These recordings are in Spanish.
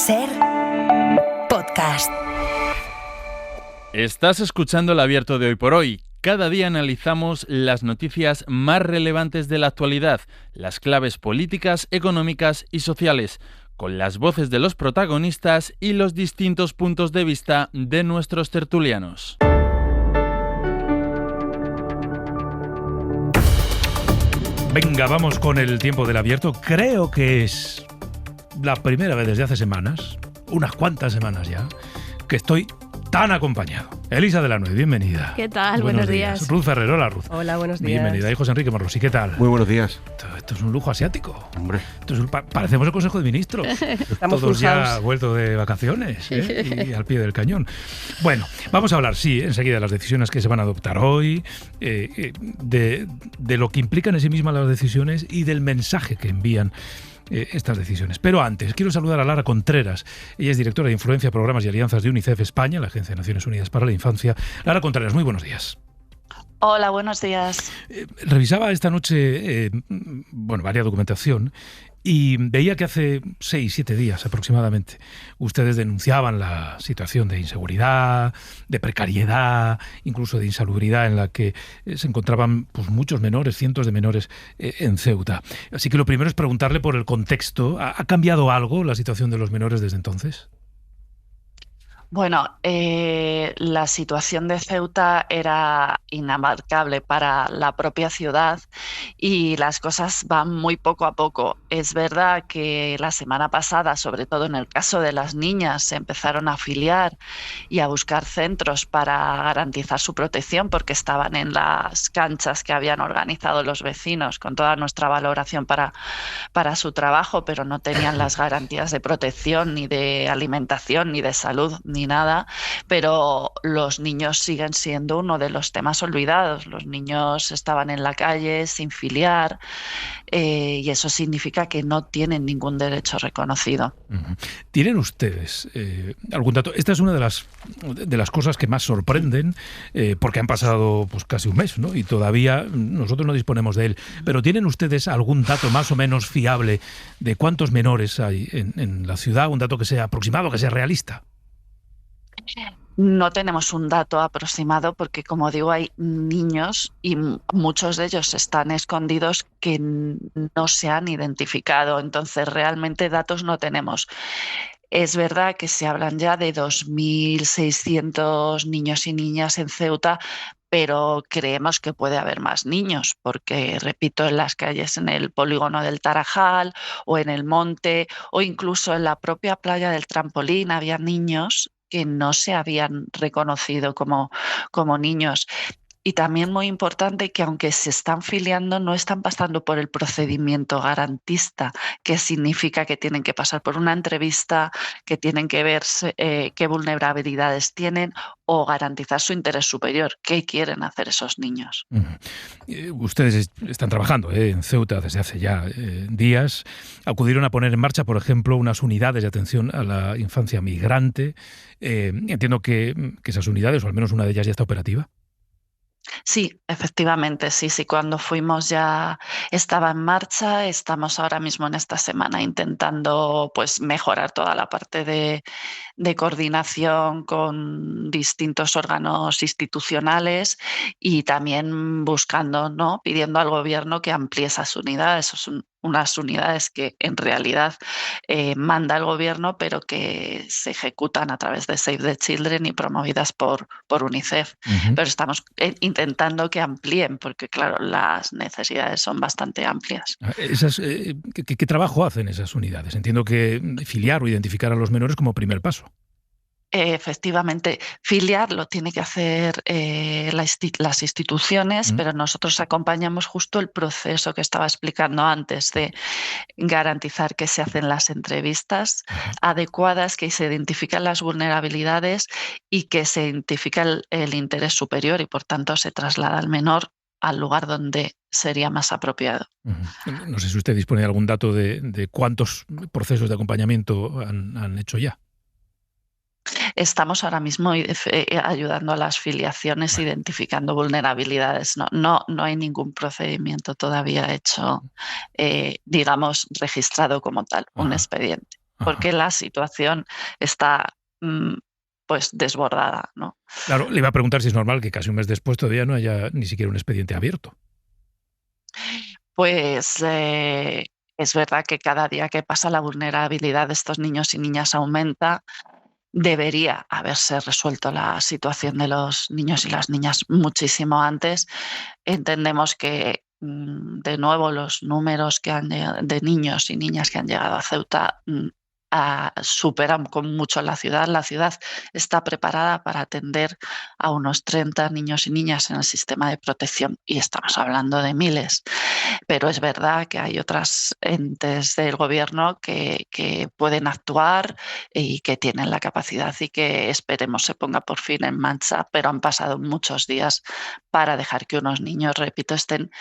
SER Podcast. Estás escuchando el Abierto de Hoy por Hoy. Cada día analizamos las noticias más relevantes de la actualidad, las claves políticas, económicas y sociales, con las voces de los protagonistas y los distintos puntos de vista de nuestros tertulianos. Venga, vamos con el tiempo del Abierto. Creo que es la primera vez desde hace semanas, unas cuantas semanas ya, que estoy tan acompañado. Elisa de la Nuez, bienvenida. ¿Qué tal? Buenos días. Ruth Ferrero, hola Ruth. Hola, buenos días. Bienvenida. Y José Enrique Morrosi, ¿qué tal? Muy buenos días. Esto es un lujo asiático. Hombre. Parecemos el Consejo de Ministros. Estamos Todos ya pulsados. vueltos de vacaciones y al pie del cañón. Bueno, vamos a hablar, sí, enseguida de las decisiones que se van a adoptar hoy, de lo que implican en sí mismas las decisiones y del mensaje que envían estas decisiones. Pero antes, quiero saludar a Lara Contreras. Ella es directora de Influencia, Programas y Alianzas de UNICEF España, la Agencia de Naciones Unidas para la Infancia. Lara Contreras, muy buenos días. Hola, buenos días. Revisaba esta noche varias documentación y veía que hace 6-7 días aproximadamente ustedes denunciaban la situación de inseguridad, de precariedad, incluso de insalubridad en la que se encontraban pues, muchos menores, cientos de menores en Ceuta. Así que lo primero es preguntarle por el contexto. ¿Ha cambiado algo la situación de los menores desde entonces? Bueno, la situación de Ceuta era inabarcable para la propia ciudad y las cosas van muy poco a poco. Es verdad que la semana pasada, sobre todo en el caso de las niñas, se empezaron a afiliar y a buscar centros para garantizar su protección porque estaban en las canchas que habían organizado los vecinos, con toda nuestra valoración para su trabajo, pero no tenían las garantías de protección, ni de alimentación, ni de salud, ni nada, pero los niños siguen siendo uno de los temas olvidados. Los niños estaban en la calle sin filiar y eso significa que no tienen ningún derecho reconocido. Uh-huh. ¿Tienen ustedes algún dato? Esta es una de las cosas que más sorprenden porque han pasado pues casi un mes, ¿no? Y todavía nosotros no disponemos de él. Pero ¿tienen ustedes algún dato más o menos fiable de cuántos menores hay en la ciudad? Un dato que sea aproximado, que sea realista. No tenemos un dato aproximado porque, como digo, hay niños y muchos de ellos están escondidos que no se han identificado. Entonces, realmente datos no tenemos. Es verdad que se hablan ya de 2.600 niños y niñas en Ceuta, pero creemos que puede haber más niños porque, repito, en las calles, en el polígono del Tarajal o en el monte o incluso en la propia playa del Trampolín había niños que no se habían reconocido como niños. Y también muy importante que aunque se están filiando no están pasando por el procedimiento garantista, que significa que tienen que pasar por una entrevista, que tienen que ver qué vulnerabilidades tienen o garantizar su interés superior. ¿Qué quieren hacer esos niños? Uh-huh. Ustedes están trabajando en Ceuta desde hace ya días. Acudieron a poner en marcha, por ejemplo, unas unidades de atención a la infancia migrante. Entiendo que esas unidades, o al menos una de ellas, ya está operativa. Sí, efectivamente, sí. Cuando fuimos ya estaba en marcha. Estamos ahora mismo en esta semana intentando pues mejorar toda la parte de coordinación con distintos órganos institucionales y también buscando, ¿no? Pidiendo al gobierno que amplíe esas unidades. Son unas unidades que en realidad manda el gobierno, pero que se ejecutan a través de Save the Children y promovidas por UNICEF. Uh-huh. Pero estamos intentando que amplíen, porque claro, las necesidades son bastante amplias. ¿Qué trabajo hacen esas unidades? Entiendo que filiar o identificar a los menores como primer paso. Efectivamente, filiar lo tiene que hacer las instituciones, pero nosotros acompañamos justo el proceso que estaba explicando antes de garantizar que se hacen las entrevistas adecuadas, que se identifican las vulnerabilidades y que se identifica el interés superior y por tanto se traslada al menor al lugar donde sería más apropiado. Uh-huh. No sé si usted dispone de algún dato de cuántos procesos de acompañamiento han hecho ya. Estamos ahora mismo ayudando a las filiaciones, identificando vulnerabilidades. No hay ningún procedimiento todavía hecho, registrado como tal, un expediente. porque la situación está pues desbordada, ¿no? Claro, le iba a preguntar si es normal que casi un mes después todavía no haya ni siquiera un expediente abierto. Pues es verdad que cada día que pasa la vulnerabilidad de estos niños y niñas aumenta. Debería haberse resuelto la situación de los niños y las niñas muchísimo antes. Entendemos que, de nuevo, los números de niños y niñas que han llegado a Ceuta superan con mucho la ciudad. La ciudad está preparada para atender a unos 30 niños y niñas en el sistema de protección y estamos hablando de miles. Pero es verdad que hay otros entes del gobierno que pueden actuar y que tienen la capacidad y que esperemos se ponga por fin en marcha, pero han pasado muchos días para dejar que unos niños, repito, estén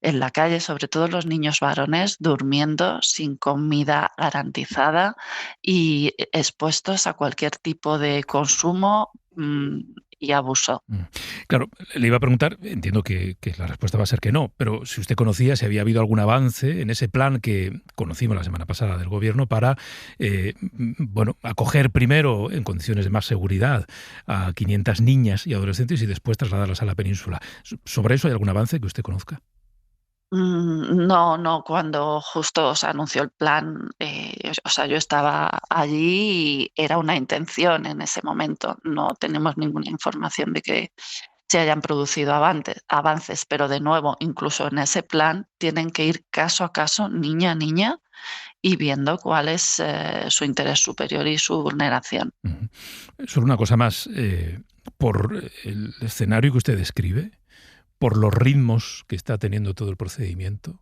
en la calle, sobre todo los niños varones, durmiendo sin comida garantizada y expuestos a cualquier tipo de consumo y abuso. Claro, le iba a preguntar, entiendo que la respuesta va a ser que no, pero si usted conocía si había habido algún avance en ese plan que conocimos la semana pasada del Gobierno para acoger primero en condiciones de más seguridad a 500 niñas y adolescentes y después trasladarlas a la península. ¿Sobre eso hay algún avance que usted conozca? No, cuando justo se anunció el plan, yo estaba allí y era una intención en ese momento. No tenemos ninguna información de que se hayan producido avances, pero de nuevo, incluso en ese plan tienen que ir caso a caso, niña a niña, y viendo cuál es su interés superior y su vulneración. Solo una cosa más, por el escenario que usted describe, por los ritmos que está teniendo todo el procedimiento,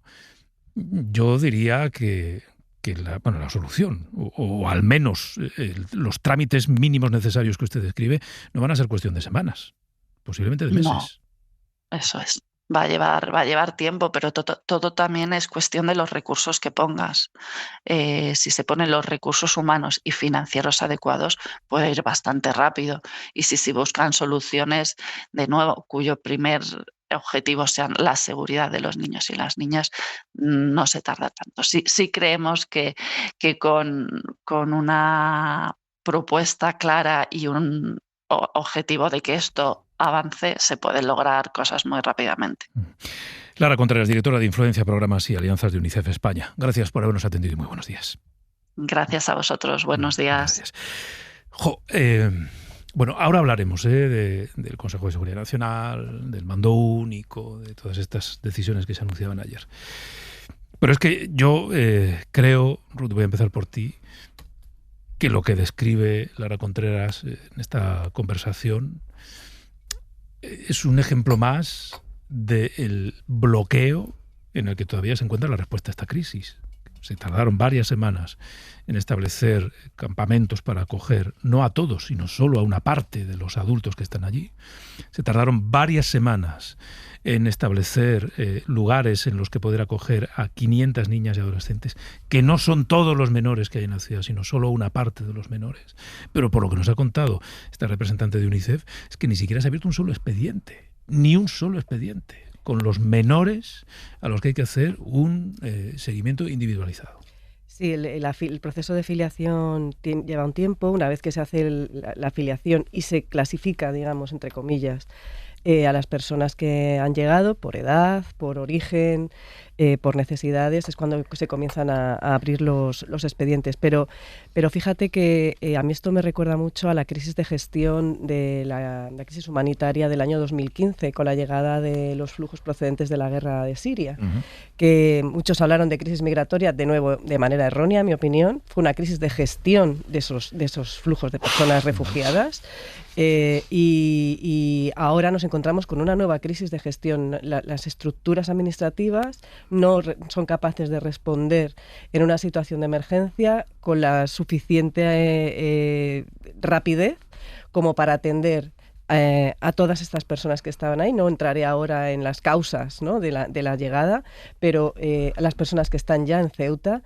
yo diría que la solución, o al menos los trámites mínimos necesarios que usted describe, no van a ser cuestión de semanas, posiblemente de meses. No, eso es. Va a llevar tiempo, pero todo también es cuestión de los recursos que pongas. Si se ponen los recursos humanos y financieros adecuados, puede ir bastante rápido. Y si buscan soluciones, de nuevo, cuyo primer objetivo sean la seguridad de los niños y las niñas, no se tarda tanto. Sí creemos que con una propuesta clara y un objetivo de que esto avance, se pueden lograr cosas muy rápidamente. Lara Contreras, directora de Influencia, Programas y Alianzas de UNICEF España. Gracias por habernos atendido y muy buenos días. Gracias a vosotros. Buenos días. Gracias. Ahora hablaremos del Consejo de Seguridad Nacional, del mando único, de todas estas decisiones que se anunciaban ayer. Pero es que yo creo, Ruth, voy a empezar por ti, que lo que describe Lara Contreras en esta conversación es un ejemplo más del bloqueo en el que todavía se encuentra la respuesta a esta crisis. Se tardaron varias semanas en establecer campamentos para acoger no a todos, sino solo a una parte de los adultos que están allí. Se tardaron varias semanas en establecer lugares en los que poder acoger a 500 niñas y adolescentes, que no son todos los menores que hay en la ciudad, sino solo una parte de los menores. Pero por lo que nos ha contado esta representante de UNICEF, es que ni siquiera se ha abierto un solo expediente, ni un solo expediente, con los menores a los que hay que hacer un seguimiento individualizado. Sí, el proceso de filiación lleva un tiempo. Una vez que se hace la filiación y se clasifica, digamos, entre comillas, a las personas que han llegado por edad, por origen, por necesidades, es cuando se comienzan a abrir los expedientes. Pero fíjate que a mí esto me recuerda mucho a la crisis de gestión de la crisis humanitaria del año 2015, con la llegada de los flujos procedentes de la guerra de Siria, que muchos hablaron de crisis migratoria, de nuevo, de manera errónea, en mi opinión. Fue una crisis de gestión de esos flujos de personas refugiadas. Y ahora nos encontramos con una nueva crisis de gestión. Las estructuras administrativas no son capaces de responder en una situación de emergencia con la suficiente rapidez como para atender a todas estas personas que estaban ahí. No entraré ahora en las causas, ¿no?, de la llegada, pero a las personas que están ya en Ceuta,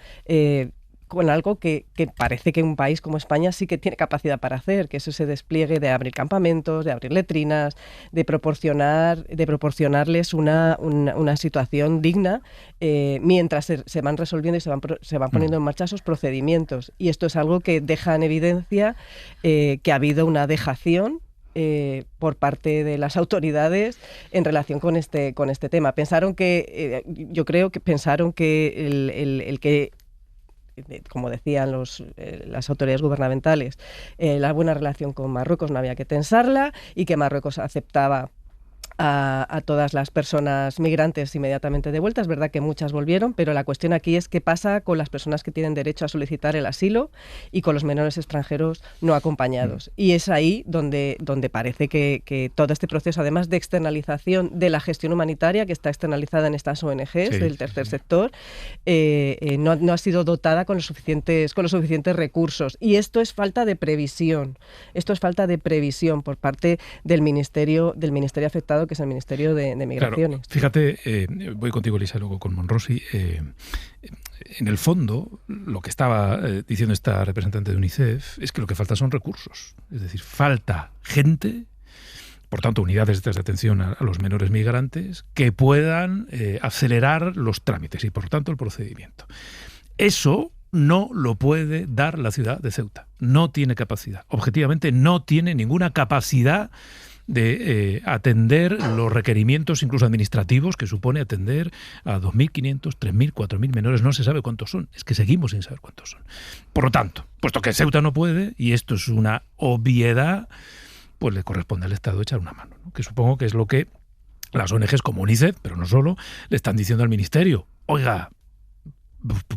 con algo que parece que un país como España sí que tiene capacidad para hacer, que es ese despliegue de abrir campamentos, de abrir letrinas, de proporcionarles una situación digna mientras se van resolviendo y se van poniendo en marcha esos procedimientos. Y esto es algo que deja en evidencia que ha habido una dejación por parte de las autoridades en relación con este tema. Yo creo que pensaron que el que, como decían las autoridades gubernamentales, la buena relación con Marruecos no había que tensarla y que Marruecos aceptaba a todas las personas migrantes inmediatamente de vuelta. Es verdad que muchas volvieron, pero la cuestión aquí es qué pasa con las personas que tienen derecho a solicitar el asilo y con los menores extranjeros no acompañados. Y es ahí donde parece que todo este proceso, además de externalización de la gestión humanitaria, que está externalizada en estas ONGs del tercer sector, no ha sido dotada con los suficientes recursos. Y esto es falta de previsión. Esto es falta de previsión por parte del ministerio afectado, que es el Ministerio de Migraciones. Claro, fíjate, voy contigo, Elisa, luego con Monrosi. En el fondo, lo que estaba diciendo esta representante de UNICEF es que lo que falta son recursos. Es decir, falta gente, por tanto, unidades de atención a los menores migrantes, que puedan acelerar los trámites y, por tanto, el procedimiento. Eso no lo puede dar la ciudad de Ceuta. No tiene capacidad. Objetivamente, no tiene ninguna capacidad de atender los requerimientos, incluso administrativos, que supone atender a 2.500, 3.000, 4.000 menores. No se sabe cuántos son. Es que seguimos sin saber cuántos son. Por lo tanto, puesto que Ceuta no puede, y esto es una obviedad, pues le corresponde al Estado echar una mano, ¿no? Que supongo que es lo que las ONGs como UNICEF, pero no solo, le están diciendo al Ministerio. Oiga,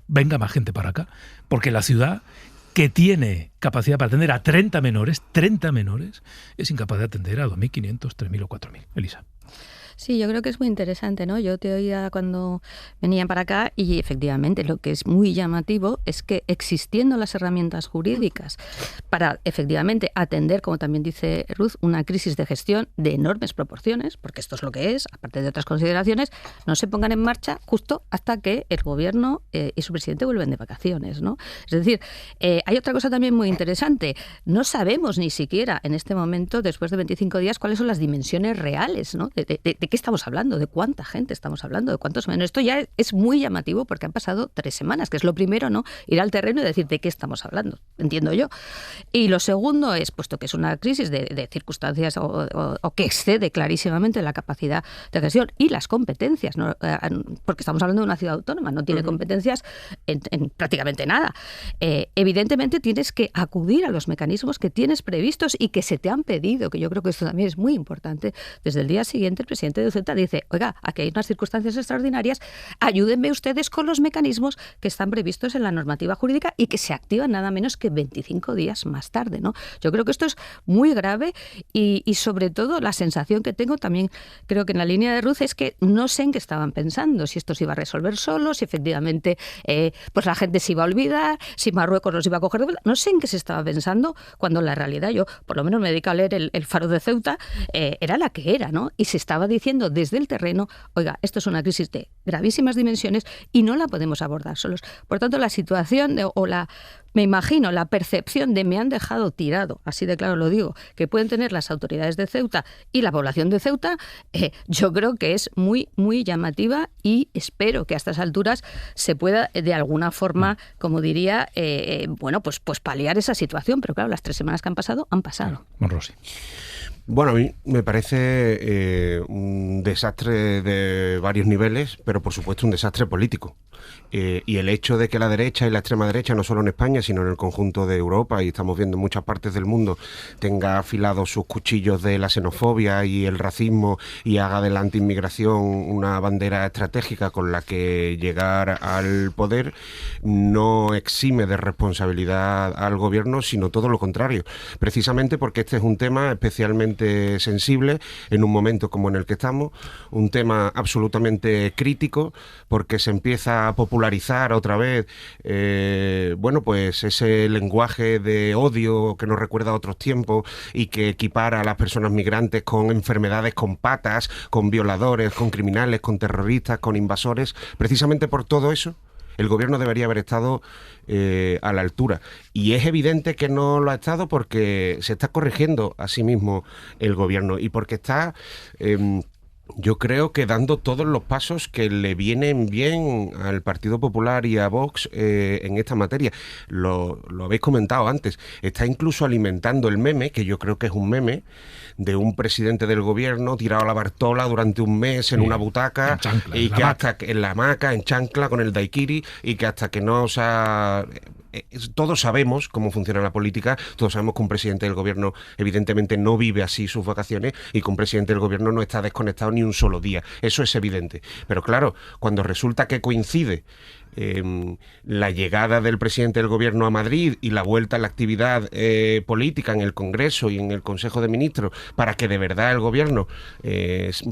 venga más gente para acá, porque la ciudad, que tiene capacidad para atender a 30 menores, es incapaz de atender a 2.500, 3.000 o 4.000. Elisa. Sí, yo creo que es muy interesante, ¿no? Yo te oía cuando venían para acá y efectivamente lo que es muy llamativo es que existiendo las herramientas jurídicas para efectivamente atender, como también dice Ruth, una crisis de gestión de enormes proporciones, porque esto es lo que es, aparte de otras consideraciones, no se pongan en marcha justo hasta que el gobierno y su presidente vuelven de vacaciones, ¿no? Es decir, hay otra cosa también muy interesante. No sabemos ni siquiera en este momento, después de 25 días, cuáles son las dimensiones reales, ¿no? ¿De qué estamos hablando? ¿De cuánta gente estamos hablando? ¿De cuántos menores? Esto ya es muy llamativo porque han pasado 3 semanas, que es lo primero, ¿no? Ir al terreno y decir de qué estamos hablando, entiendo yo. Y lo segundo es, puesto que es una crisis de circunstancias o que excede clarísimamente la capacidad de gestión y las competencias, ¿no? Porque estamos hablando de una ciudad autónoma, no tiene competencias en prácticamente nada. Evidentemente tienes que acudir a los mecanismos que tienes previstos y que se te han pedido, que yo creo que esto también es muy importante. Desde el día siguiente el presidente de Ceuta dice, oiga, aquí hay unas circunstancias extraordinarias, ayúdenme ustedes con los mecanismos que están previstos en la normativa jurídica y que se activan nada menos que 25 días más tarde, ¿no? Yo creo que esto es muy grave y sobre todo la sensación que tengo también, creo que en la línea de Ruth, es que no sé en qué estaban pensando, si esto se iba a resolver solo, si efectivamente pues la gente se iba a olvidar, si Marruecos los iba a coger de vuelta. No sé en qué se estaba pensando cuando la realidad, yo por lo menos me dedico a leer el Faro de Ceuta, era la que era, ¿no? Y se estaba diciendo desde el terreno, oiga, esto es una crisis de gravísimas dimensiones y no la podemos abordar solos. Por tanto, la situación me imagino, la percepción de me han dejado tirado, así de claro lo digo, que pueden tener las autoridades de Ceuta y la población de Ceuta, yo creo que es muy, muy llamativa y espero que a estas alturas se pueda de alguna forma, como diría, pues paliar esa situación. Pero claro, las 3 semanas que han pasado, han pasado. Monrosi. Bueno, a mí me parece un desastre de varios niveles, pero por supuesto un desastre político. Y el hecho de que la derecha y la extrema derecha, no solo en España, sino en el conjunto de Europa, y estamos viendo en muchas partes del mundo, tenga afilados sus cuchillos de la xenofobia y el racismo y haga de la antiinmigración una bandera estratégica con la que llegar al poder, no exime de responsabilidad al gobierno, sino todo lo contrario. Precisamente porque este es un tema especialmente sensible en un momento como en el que estamos, un tema absolutamente crítico, porque se empieza a popularizar otra vez pues ese lenguaje de odio que nos recuerda a otros tiempos y que equipara a las personas migrantes con enfermedades con patas, con violadores, con criminales, con terroristas, con invasores. Precisamente por todo eso El gobierno debería haber estado a la altura. Y es evidente que no lo ha estado porque se está corrigiendo a sí mismo el gobierno y porque está... yo creo que dando todos los pasos que le vienen bien al Partido Popular y a Vox en esta materia. Lo habéis comentado antes. Está incluso alimentando el meme, que yo creo que es un meme, de un presidente del gobierno tirado a la Bartola durante un mes en una butaca, y que hasta en la hamaca, en chancla, con el daiquiri, y que hasta que no se ha... Todos sabemos cómo funciona la política, todos sabemos que un presidente del gobierno evidentemente no vive así sus vacaciones y que un presidente del gobierno no está desconectado ni un solo día. Eso es evidente. Pero claro, cuando resulta que coincide la llegada del presidente del gobierno a Madrid y la vuelta a la actividad política en el Congreso y en el Consejo de Ministros para que de verdad el gobierno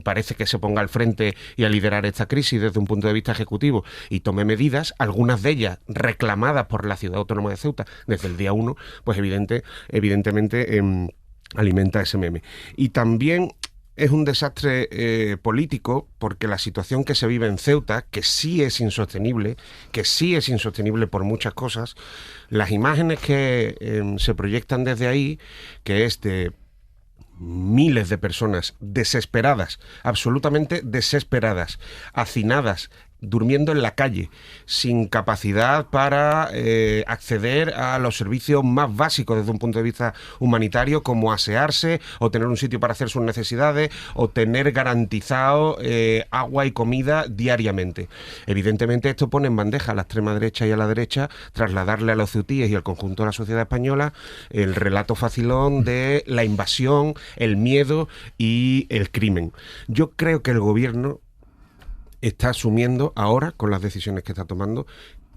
parece que se ponga al frente y a liderar esta crisis desde un punto de vista ejecutivo y tome medidas, algunas de ellas reclamadas por la Ciudad Autónoma de Ceuta desde el día 1, pues evidentemente alimenta ese meme. Y también es un desastre político porque la situación que se vive en Ceuta, que sí es insostenible por muchas cosas, las imágenes que se proyectan desde ahí, que es de miles de personas desesperadas, absolutamente desesperadas, hacinadas, durmiendo en la calle, sin capacidad para acceder a los servicios más básicos desde un punto de vista humanitario, como asearse o tener un sitio para hacer sus necesidades o tener garantizado agua y comida diariamente. Evidentemente esto pone en bandeja a la extrema derecha y a la derecha trasladarle a los ceutíes y al conjunto de la sociedad española el relato facilón de la invasión, el miedo y el crimen. Yo creo que el gobierno está asumiendo ahora, con las decisiones que está tomando,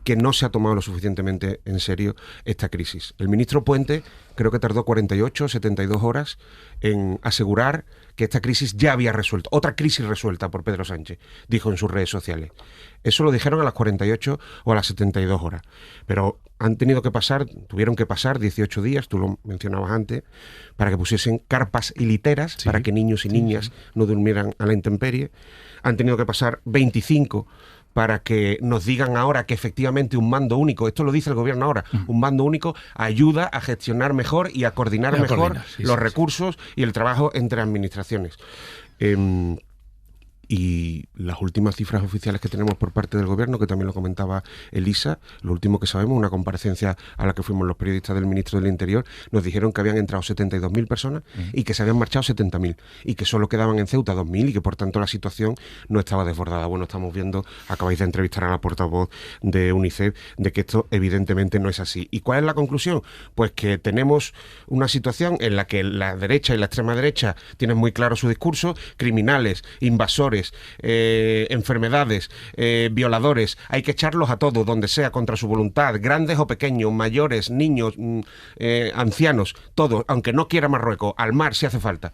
que no se ha tomado lo suficientemente en serio esta crisis. El ministro Puente creo que tardó 48 o 72 horas en asegurar que esta crisis ya había resuelto. Otra crisis resuelta por Pedro Sánchez, dijo en sus redes sociales. Eso lo dijeron a las 48 o a las 72 horas. Pero tuvieron que pasar 18 días, tú lo mencionabas antes, para que pusiesen carpas y literas, para que niños y niñas no durmieran a la intemperie. Han tenido que pasar 25 para que nos digan ahora que efectivamente un mando único, esto lo dice el gobierno ahora, un mando único ayuda a gestionar mejor y a coordinar mejor los recursos y el trabajo entre administraciones. Y las últimas cifras oficiales que tenemos por parte del gobierno, que también lo comentaba Elisa, lo último que sabemos, una comparecencia a la que fuimos los periodistas del ministro del Interior, nos dijeron que habían entrado 72.000 personas y que se habían marchado 70.000 y que solo quedaban en Ceuta 2.000 y que por tanto la situación no estaba desbordada. Bueno, estamos viendo, acabáis de entrevistar a la portavoz de UNICEF, de que esto evidentemente no es así. ¿Y cuál es la conclusión? Pues que tenemos una situación en la que la derecha y la extrema derecha tienen muy claro su discurso, criminales, invasores, enfermedades, violadores, hay que echarlos a todos, donde sea, contra su voluntad, grandes o pequeños, mayores, niños, ancianos, todos, aunque no quiera Marruecos, al mar si hace falta.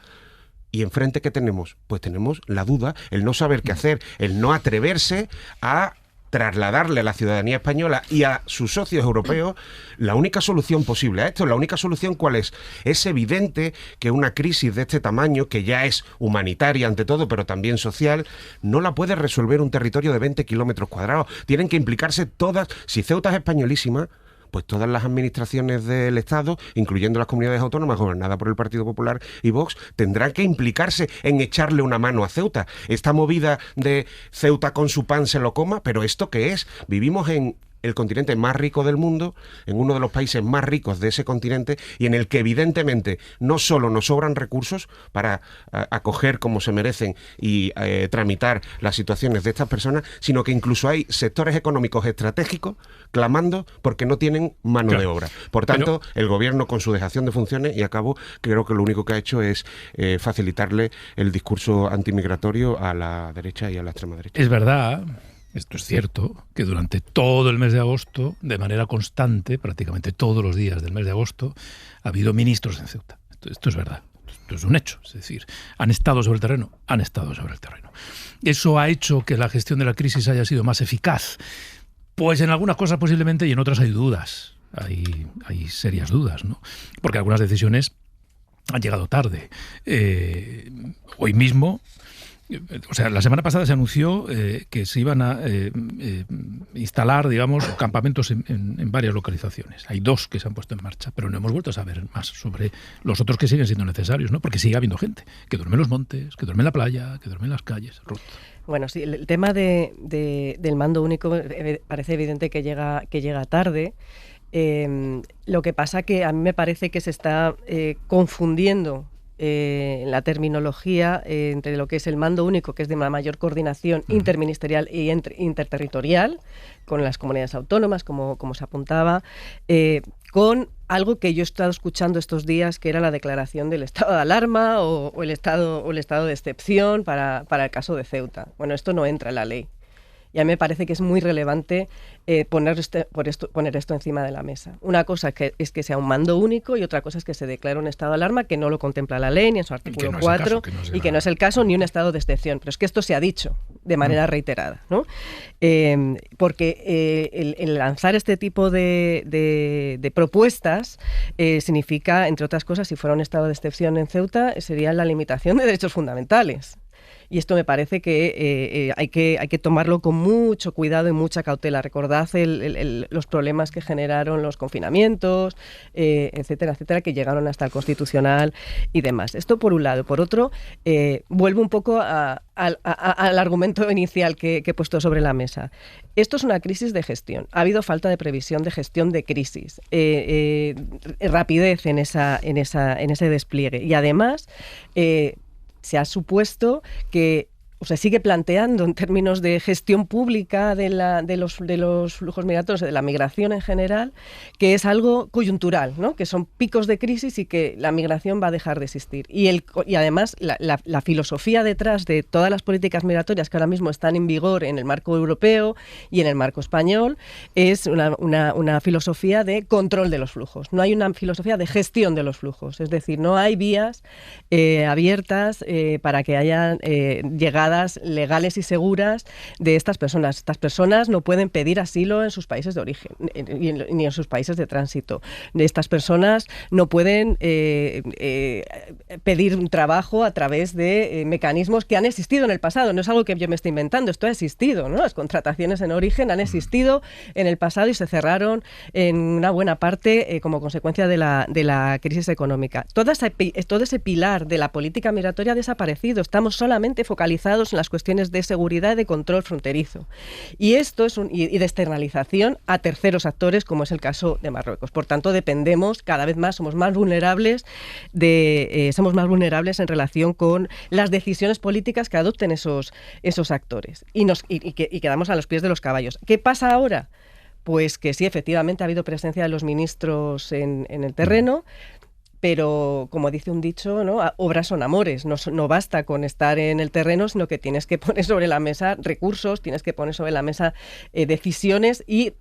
¿Y enfrente qué tenemos? Pues tenemos la duda, el no saber qué hacer, el no atreverse a trasladarle a la ciudadanía española y a sus socios europeos la única solución posible a esto. La única solución, ¿cuál es? Es evidente que una crisis de este tamaño, que ya es humanitaria ante todo, pero también social, no la puede resolver un territorio de 20 kilómetros cuadrados. Tienen que implicarse todas. Si Ceuta es españolísima, pues todas las administraciones del Estado, incluyendo las comunidades autónomas gobernadas por el Partido Popular y Vox, tendrán que implicarse en echarle una mano a Ceuta. Esta movida de Ceuta con su pan se lo coma, pero ¿esto qué es? Vivimos en el continente más rico del mundo, en uno de los países más ricos de ese continente y en el que evidentemente no solo nos sobran recursos para acoger como se merecen y tramitar las situaciones de estas personas, sino que incluso hay sectores económicos estratégicos clamando porque no tienen mano de obra. Por tanto, el gobierno con su dejación de funciones, y acabo, creo que lo único que ha hecho es facilitarle el discurso antimigratorio a la derecha y a la extrema derecha. Es verdad. Esto es cierto, que durante todo el mes de agosto, de manera constante, prácticamente todos los días del mes de agosto, ha habido ministros en Ceuta. Esto es verdad, esto es un hecho. Es decir, han estado sobre el terreno. Eso ha hecho que la gestión de la crisis haya sido más eficaz. Pues en algunas cosas posiblemente y en otras hay dudas. Hay serias dudas, ¿no? Porque algunas decisiones han llegado tarde. Hoy mismo O sea, la semana pasada se anunció que se iban a instalar, digamos, campamentos en varias localizaciones. Hay 2 que se han puesto en marcha, pero no hemos vuelto a saber más sobre los otros que siguen siendo necesarios, ¿no? Porque sigue habiendo gente que duerme en los montes, que duerme en la playa, que duerme en las calles. Ruth. Bueno, sí, el tema del mando único parece evidente que llega tarde. Lo que pasa que a mí me parece que se está confundiendo la terminología entre lo que es el mando único, que es de una mayor coordinación interministerial y interterritorial con las comunidades autónomas, como se apuntaba, con algo que yo he estado escuchando estos días, que era la declaración del estado de alarma o el estado de excepción para el caso de Ceuta. Bueno, esto no entra en la ley. Y a mí me parece que es muy relevante poner esto encima de la mesa. Una cosa es que sea un mando único y otra cosa es que se declare un estado de alarma que no lo contempla la ley ni en su artículo 4 y que no es el caso ni un estado de excepción. Pero es que esto se ha dicho de manera reiterada, ¿no? Porque el lanzar este tipo de propuestas significa, entre otras cosas, si fuera un estado de excepción en Ceuta, sería la limitación de derechos fundamentales. Y esto me parece que hay que tomarlo con mucho cuidado y mucha cautela. Recordad los problemas que generaron los confinamientos, etcétera, etcétera, que llegaron hasta el Constitucional y demás. Esto por un lado. Por otro, vuelvo un poco al argumento inicial que he puesto sobre la mesa. Esto es una crisis de gestión. Ha habido falta de previsión de gestión de crisis, rapidez en ese despliegue. Y además, se ha supuesto que se sigue planteando en términos de gestión pública de los flujos migratorios, de la migración en general, que es algo coyuntural, ¿no? Que son picos de crisis y que la migración va a dejar de existir. Y además la filosofía detrás de todas las políticas migratorias que ahora mismo están en vigor en el marco europeo y en el marco español es una filosofía de control de los flujos. No hay una filosofía de gestión de los flujos. Es decir, no hay vías abiertas para que haya llegadas legales y seguras de estas personas. Estas personas no pueden pedir asilo en sus países de origen ni en sus países de tránsito. Estas personas no pueden pedir un trabajo a través de mecanismos que han existido en el pasado. No es algo que yo me esté inventando, esto ha existido, ¿no? Las contrataciones en origen han existido en el pasado y se cerraron en una buena parte como consecuencia de la crisis económica. Todo ese pilar de la política migratoria ha desaparecido. Estamos solamente focalizados en las cuestiones de seguridad y de control fronterizo. Y esto es y de externalización a terceros actores, como es el caso de Marruecos. Por tanto, dependemos cada vez más, somos más vulnerables en relación con las decisiones políticas que adopten esos actores. Y quedamos a los pies de los caballos. ¿Qué pasa ahora? Pues que sí, efectivamente ha habido presencia de los ministros en el terreno, pero, como dice un dicho, ¿no? Obras son amores. No basta con estar en el terreno, sino que tienes que poner sobre la mesa recursos, tienes que poner sobre la mesa decisiones y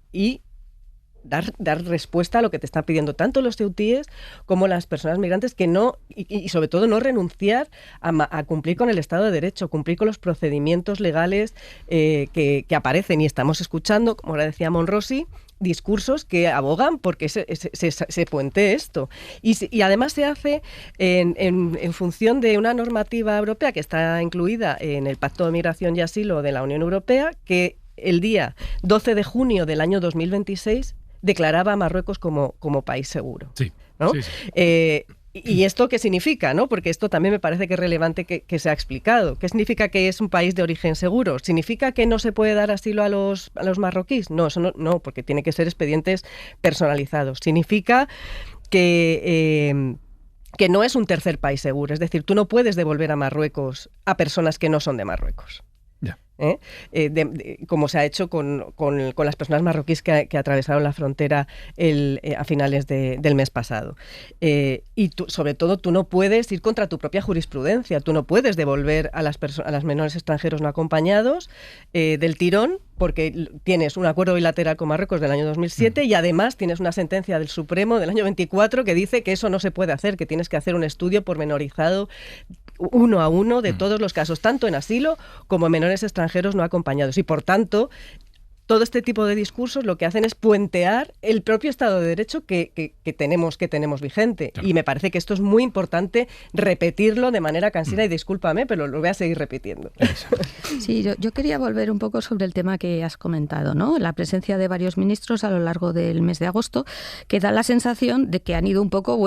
dar respuesta a lo que te están pidiendo tanto los ceutíes como las personas migrantes, que no, y sobre todo no renunciar a cumplir con el Estado de Derecho, cumplir con los procedimientos legales que aparecen. Y estamos escuchando, como ahora decía Monrosi, discursos que abogan porque se puente esto. Y además se hace en función de una normativa europea que está incluida en el Pacto de Migración y Asilo de la Unión Europea, que el día 12 de junio del año 2026 declaraba a Marruecos como país seguro. Sí, ¿no? sí, sí. ¿Y esto qué significa, no? Porque esto también me parece que es relevante que se ha explicado. ¿Qué significa que es un país de origen seguro? ¿Significa que no se puede dar asilo a los marroquíes? No, eso no, porque tiene que ser expedientes personalizados. Significa que no es un tercer país seguro. Es decir, tú no puedes devolver a Marruecos a personas que no son de Marruecos. Como se ha hecho con las personas marroquíes que atravesaron la frontera a finales del mes pasado. Y sobre todo, tú no puedes ir contra tu propia jurisprudencia. Tú no puedes devolver a las menores extranjeros no acompañados del tirón, porque tienes un acuerdo bilateral con Marruecos del año 2007 y además tienes una sentencia del Supremo del año 24 que dice que eso no se puede hacer, que tienes que hacer un estudio pormenorizado uno a uno de todos los casos, tanto en asilo como en menores extranjeros no acompañados. Y por tanto, todo este tipo de discursos lo que hacen es puentear el propio Estado de Derecho que tenemos vigente. Claro. Y me parece que esto es muy importante repetirlo de manera cansina, y discúlpame, pero lo voy a seguir repitiendo. Sí, yo quería volver un poco sobre el tema que has comentado, ¿no? La presencia de varios ministros a lo largo del mes de agosto, que da la sensación de que han ido un poco,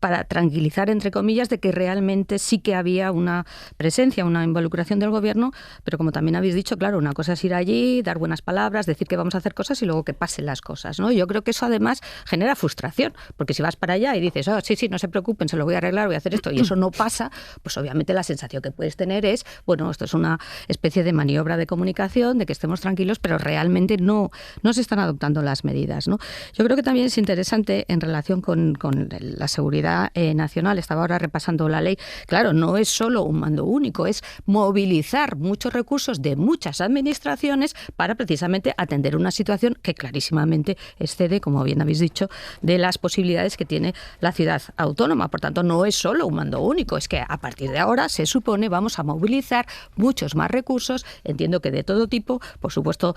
para tranquilizar, entre comillas, de que realmente sí que había una presencia, una involucración del gobierno, pero como también habéis dicho, claro, una cosa es ir allí, dar buenas palabras, decir que vamos a hacer cosas y luego que pasen las cosas, ¿no? Yo creo que eso además genera frustración, porque si vas para allá y dices, sí, no se preocupen, se lo voy a arreglar, voy a hacer esto, y eso no pasa, pues obviamente la sensación que puedes tener es, esto es una especie de maniobra de comunicación, de que estemos tranquilos, pero realmente no se están adoptando las medidas, ¿no? Yo creo que también es interesante en relación con la seguridad nacional. Estaba ahora repasando la ley. Claro, no es solo un mando único, es movilizar muchos recursos de muchas administraciones para precisamente atender una situación que clarísimamente excede, como bien habéis dicho, de las posibilidades que tiene la ciudad autónoma. Por tanto, no es solo un mando único, es que a partir de ahora se supone vamos a movilizar muchos más recursos, entiendo que de todo tipo, por supuesto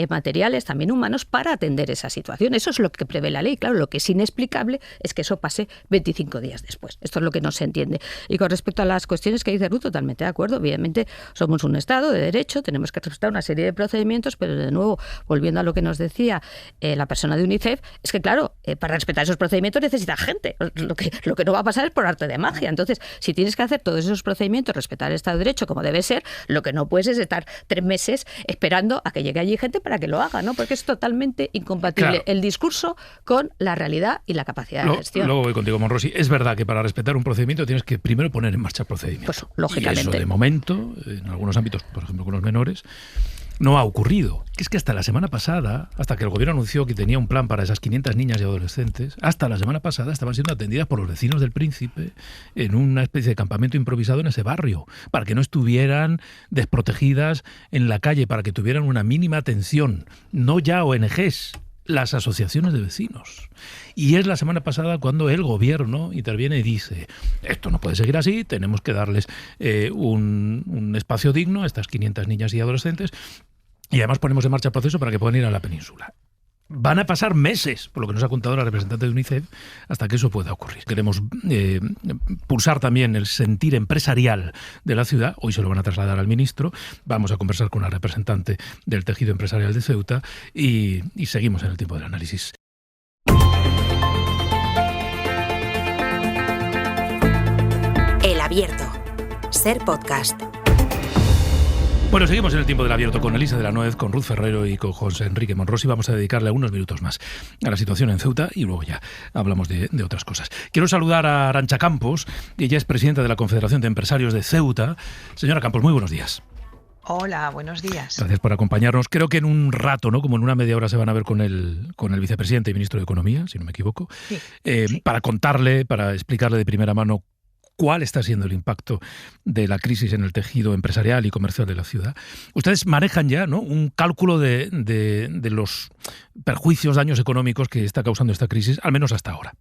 materiales, también humanos, para atender esa situación. Eso es lo que prevé la ley. Claro, lo que es inexplicable es que eso pase 25 días después. Esto es lo que no se entiende. Y con respecto a las cuestiones que dice Ruth, totalmente de acuerdo. Evidentemente, somos un Estado de Derecho, tenemos que respetar una serie de procedimientos, pero de nuevo, volviendo a lo que nos decía la persona de UNICEF, es que claro, para respetar esos procedimientos necesitas gente. Lo que no va a pasar es por arte de magia. Entonces, si tienes que hacer todos esos procedimientos, respetar el Estado de Derecho como debe ser, lo que no puedes es estar 3 meses esperando a que llegue allí gente para que lo haga, ¿no? Porque es totalmente incompatible el discurso con la realidad y la capacidad de gestión. Luego voy contigo, Monrosi. Es verdad que para respetar un procedimiento tienes que primero poner en marcha el procedimiento. Pues lógicamente. Y eso, de momento, en algunos ámbitos, por ejemplo con los menores, no ha ocurrido. Es que hasta la semana pasada, hasta que el gobierno anunció que tenía un plan para esas 500 niñas y adolescentes, hasta la semana pasada estaban siendo atendidas por los vecinos del Príncipe en una especie de campamento improvisado en ese barrio, para que no estuvieran desprotegidas en la calle, para que tuvieran una mínima atención. No ya ONGs, las asociaciones de vecinos. Y es la semana pasada cuando el gobierno interviene y dice, esto no puede seguir así, tenemos que darles un espacio digno a estas 500 niñas y adolescentes, y además ponemos en marcha el proceso para que puedan ir a la península. Van a pasar meses, por lo que nos ha contado la representante de UNICEF, hasta que eso pueda ocurrir. Queremos pulsar también el sentir empresarial de la ciudad. Hoy se lo van a trasladar al ministro. Vamos a conversar con la representante del tejido empresarial de Ceuta y seguimos en el tiempo del análisis. El Abierto. Ser podcast. Bueno, seguimos en el tiempo del abierto con Elisa de la Nuez, con Ruth Ferrero y con José Enrique Monrosi. Vamos a dedicarle unos minutos más a la situación en Ceuta y luego ya hablamos de otras cosas. Quiero saludar a Arantxa Campos, ella es presidenta de la Confederación de Empresarios de Ceuta. Señora Campos, muy buenos días. Hola, buenos días. Gracias por acompañarnos. Creo que en un rato, ¿no? Como en una media hora se van a ver con el vicepresidente y ministro de Economía, si no me equivoco, sí. Para contarle, para explicarle de primera mano cuál está siendo el impacto de la crisis en el tejido empresarial y comercial de la ciudad. Ustedes manejan ya, ¿no?, un cálculo de los perjuicios, daños económicos que está causando esta crisis, al menos hasta ahora.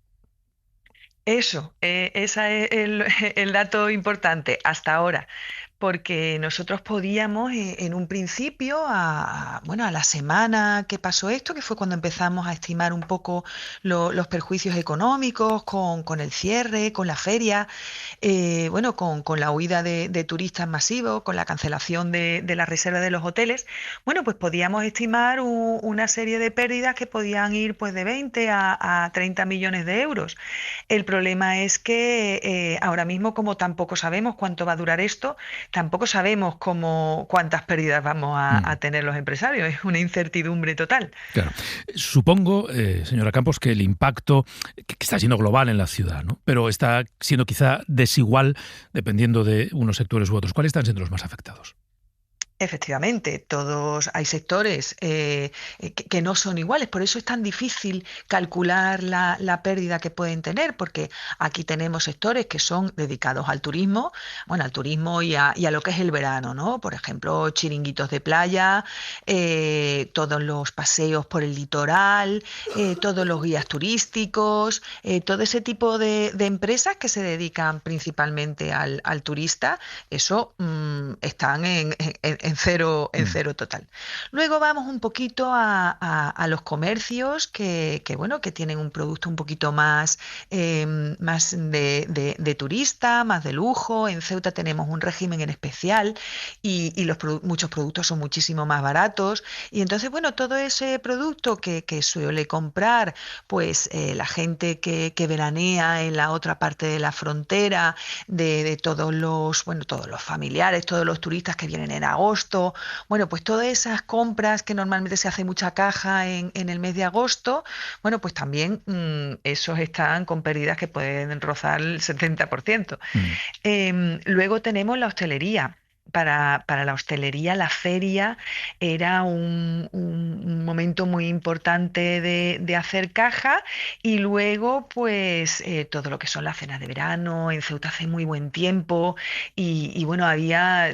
Eso, ese es el dato importante, hasta ahora. Porque nosotros podíamos, en un principio, a la semana que pasó esto, que fue cuando empezamos a estimar un poco los perjuicios económicos con el cierre, con la feria, con la huida de turistas masivos, con la cancelación de la reserva de los hoteles, pues podíamos estimar una serie de pérdidas que podían ir pues de 20 a 30 millones de euros. El problema es que ahora mismo, como tampoco sabemos cuánto va a durar esto, tampoco sabemos cuántas pérdidas vamos a tener los empresarios. Es una incertidumbre total. Claro. Supongo, señora Campos, que el impacto que está siendo global en la ciudad, ¿no?, pero está siendo quizá desigual dependiendo de unos sectores u otros. ¿Cuáles están siendo los más afectados? Efectivamente, hay sectores que no son iguales, por eso es tan difícil calcular la pérdida que pueden tener, porque aquí tenemos sectores que son dedicados al turismo, al turismo y a lo que es el verano, ¿no? Por ejemplo, chiringuitos de playa, todos los paseos por el litoral, todos los guías turísticos, todo ese tipo de empresas que se dedican principalmente al turista, eso están en cero total. Luego vamos un poquito a los comercios que tienen un producto un poquito más de turista, más de lujo. En Ceuta tenemos un régimen en especial y muchos productos son muchísimo más baratos. Y entonces, todo ese producto que suele comprar pues la gente que veranea en la otra parte de la frontera, de todos los familiares, todos los turistas que vienen en agosto, pues todas esas compras que normalmente se hace mucha caja en el mes de agosto, pues también esos están con pérdidas que pueden rozar el 70%. Luego tenemos la hostelería. Para la hostelería, la feria era un momento muy importante de hacer caja, y luego pues todo lo que son las cenas de verano. En Ceuta hace muy buen tiempo y